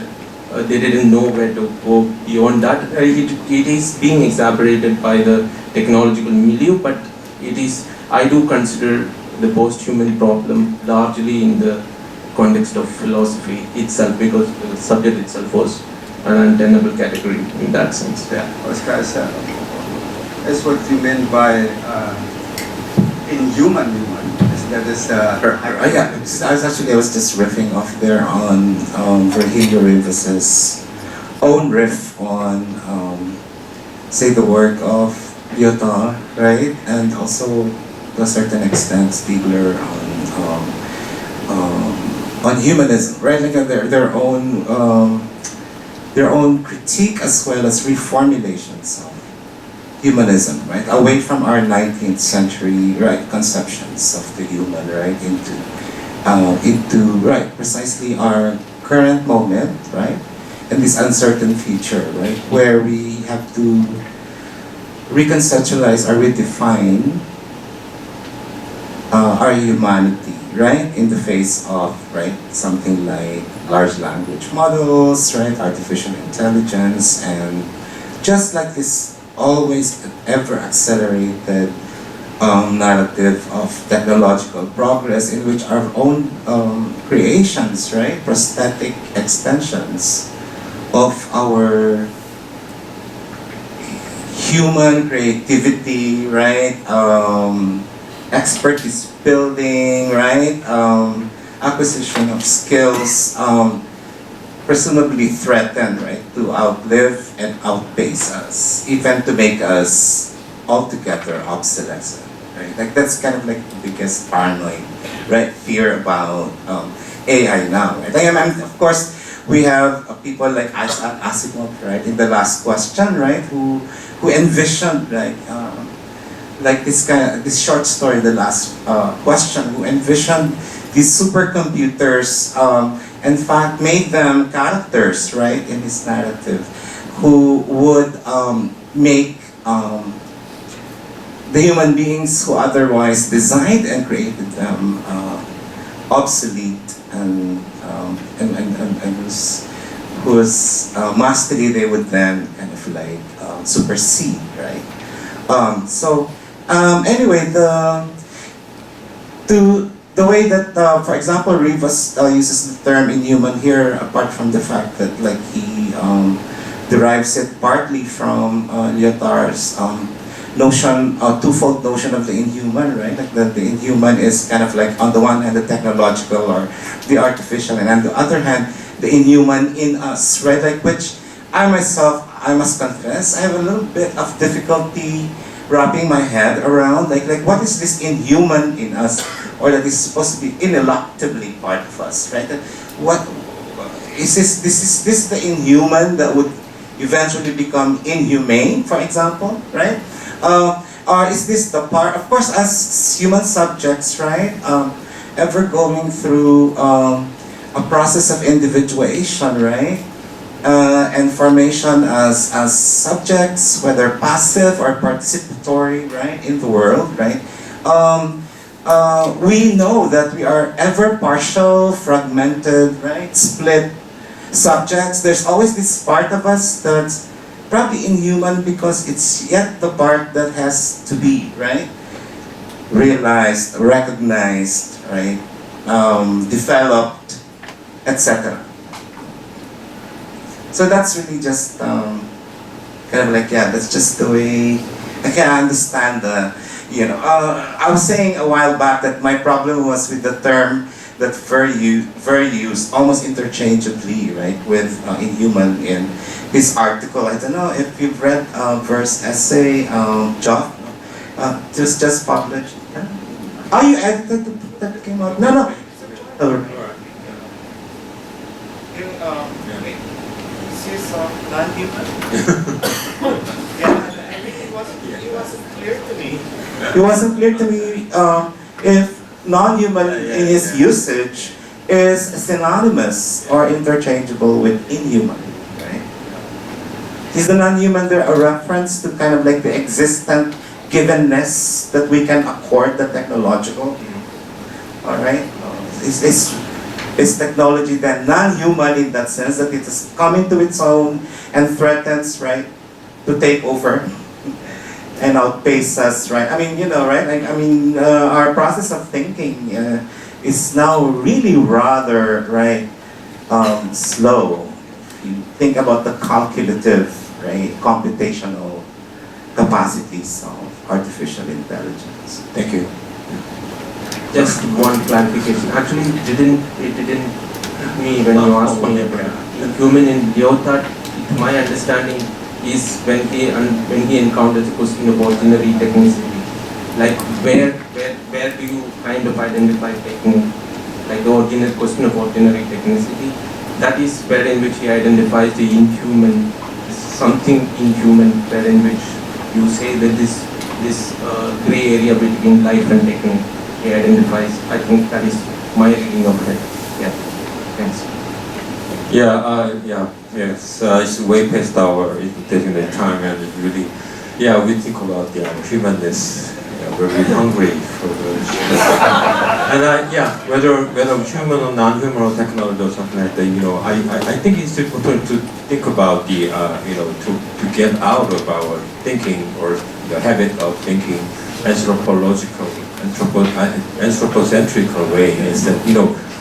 they didn't know where to go beyond that. It is being exacerbated by the technological milieu, but it is, I do consider the post-human problem largely in the context of philosophy itself, because the subject itself was an untenable category in that sense. Yeah, Oscar, that's what you meant by inhuman human. That is, I was just riffing off there on Virgilio Rivas's own riff on, say, the work of Lyotard, right? And also, to a certain extent, Stiegler on humanism, right? Like their own critique as well as reformulations of humanism, right? Away from our 19th century, right, conceptions of the human, right, into into precisely our current moment, right, and this uncertain future, right, where we have to reconceptualize or redefine our humanity, right, in the face of something like large language models, right, artificial intelligence, and just like this always ever accelerated narrative of technological progress in which our own creations, right, prosthetic extensions of our human creativity, right, expertise building, right, acquisition of skills, presumably threatened, right, to outlive and outpace us, even to make us altogether obsolescent, right? Like that's kind of like the biggest paranoid, right, fear about AI now, right? I mean, of course, we have people like Asimov, right, in the last question, right, who envisioned like this short story, the last question, who envisioned these supercomputers, in fact, made them characters, right, in his narrative, who would make the human beings who otherwise designed and created them obsolete and whose mastery they would then kind of like supersede, right? Anyway, the way that, for example, Rivas uses the term inhuman here, apart from the fact that like he derives it partly from Lyotard's notion, twofold notion of the inhuman, right? Like the inhuman is kind of like on the one hand the technological or the artificial, and on the other hand the inhuman in us, right? Like which I myself, I must confess, I have a little bit of difficulty wrapping my head around, like what is this inhuman in us, or that is supposed to be ineluctably part of us, right? What is this? Is this the inhuman that would eventually become inhumane, for example, right? Or is this the part? Of course, as human subjects, right, ever going through a process of individuation, right? And formation as subjects, whether passive or participatory, right, in the world, right? We know that we are ever partial, fragmented, right, split subjects. There's always this part of us that's probably inhuman because it's yet the part that has to be, right, realized, recognized, right, developed, etc. So that's really just kind of like, yeah, that's just the way I can understand the, you know, I was saying a while back that my problem was with the term that very used almost interchangeably, right, with inhuman in this article. I don't know if you've read Verse Essay, Joff, just published. Oh, you edited that came out? No. Non-human? Yeah, I mean, it wasn't clear to me. It wasn't clear to me if non-human in its usage is synonymous or interchangeable with inhuman, right? Is the non-human there a reference to kind of like the existent givenness that we can accord the technological? All right? Is technology then non-human in that sense that it is coming to its own and threatens, right, to take over and outpace us, right? I mean, you know, right? Like, I mean, our process of thinking is now really rather, right, slow. If you think about the calculative, right, computational capacities of artificial intelligence. Thank you. Just one clarification. Actually, it didn't hit me when you asked me about human in Lyotard. My understanding is when he encounters the question of ordinary technicity, like where do you kind of identify technique, like the ordinary question of ordinary technicity. That is where in which he identifies the inhuman, something inhuman, where in which you say that this gray area between life and technique he identifies. I think that is my reading of it. Yeah, thanks. Yes. It's way past our designated time, and really, we think about humanness. We're really hungry for those. And whether human or non-human or technology or something like that, I think it's important to think about to get out of our thinking or the habit of thinking anthropocentric way. Instead,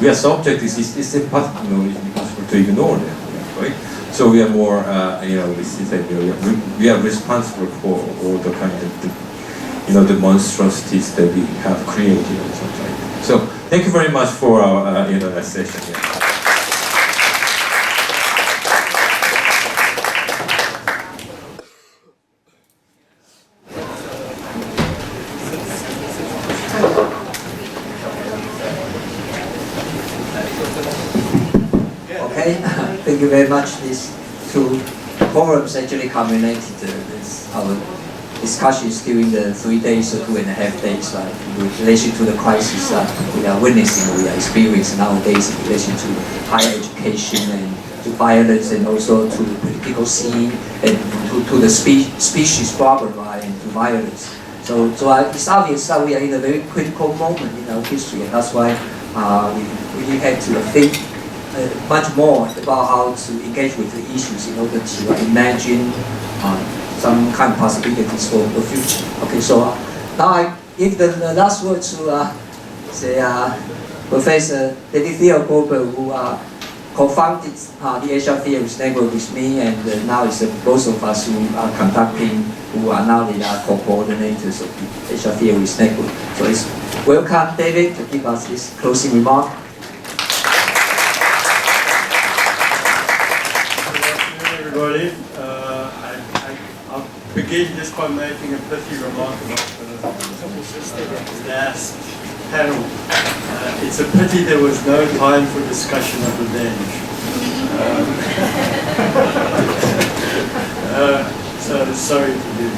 we are subjects. It's impossible to ignore them, right? So we are more, we are responsible for all the kind of the monstrosities that we have created and something like that. So thank you very much for our session. Okay, thank you very much. These two forums actually culminated our discussions during the 3 days or 2.5 days, in relation to the crisis we are witnessing, we are experiencing nowadays in relation to higher education and to violence, and also to the political scene, and to the species problem and to violence. So it's obvious that we are in a very critical moment in our history, and that's why we really have to think much more about how to engage with the issues in order to imagine some kind of possibilities for the future. Okay, so now I give the last word to Professor David Theo Goldberg, who co-founded the Asia Theories Network with me, and now it's both of us who are conducting, who are now the co-coordinators of the Asia Theories Network. So it's welcome David to give us his closing remark. Everybody, I'll begin just by making a pithy remark about the last panel. It's a pity there was no time for discussion of revenge. So sorry to you.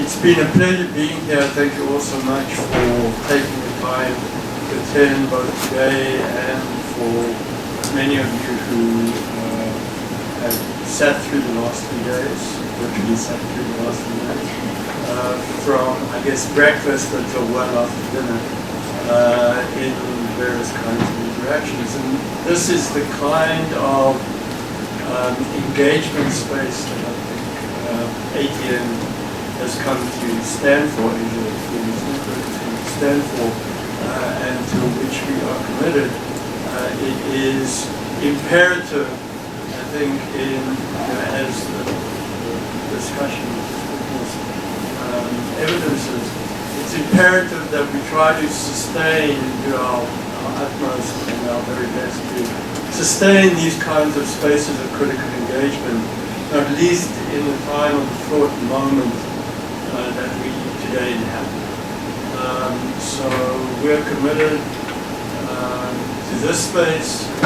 It's been a pleasure being here. Thank you all so much for taking the time to attend both today and for many of you who have sat through the last 3 days, literally sat through the last 3 days, from, I guess, breakfast until well after dinner, in various kinds of interactions. And this is the kind of engagement space that I think ATN has come to stand for, to stand for, and to which we are committed. It is imperative, I think, as the discussion evidences, it's imperative that we try to sustain, do our utmost and our very best to sustain these kinds of spaces of critical engagement, at least in the time of the fraught moment that we today inhabit. So we're committed to this space. I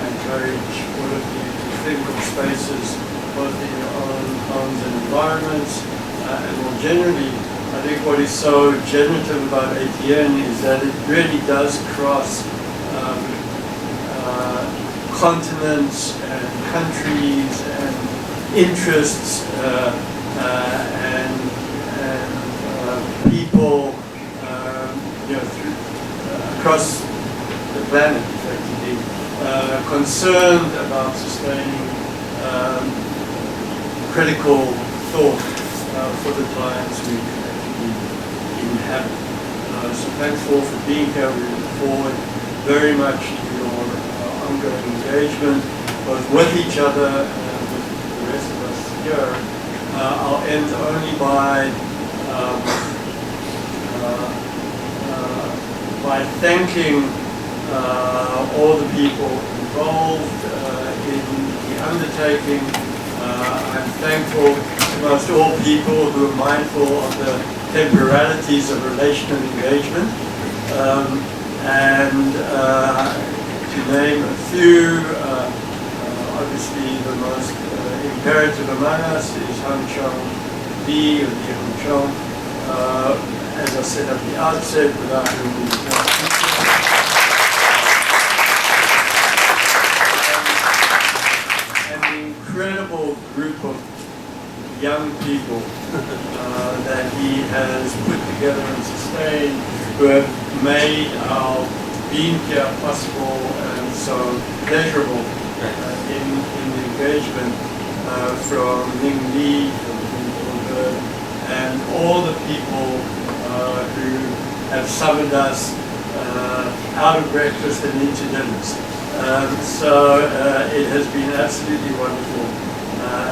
encourage all of you to think of spaces both in your own homes and environments, and more generally, I think what is so generative about ATN is that it really does cross continents and countries and interests and people, across the planet, effectively, concerned about sustaining critical thought for the times we inhabit. So thanks all for being here. We look forward very much to your ongoing engagement, both with each other and with the rest of us here. I'll end only by thanking all the people involved in the undertaking. I'm thankful to most all people who are mindful of the temporalities of relational engagement. And to name a few, obviously the most imperative among us is Hung-chiung, Hung-chiung, as I said at the outset, without whom we would not be and the incredible group of young people that he has put together and sustained, who have made our being here possible and so pleasurable in the engagement, from Ning Li, from Purveyor, and all the people who have summoned us out of breakfast and into dinners. So it has been absolutely wonderful,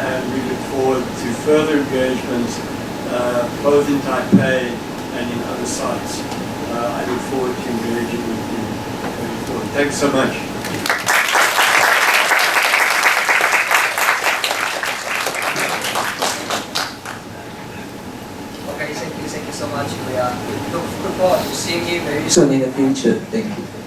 and we look forward to further engagements both in Taipei and in other sites. I look forward to engaging with you going forward. Thanks so much. Okay, thank you so much. We look forward to seeing you very soon in the future. Thank you.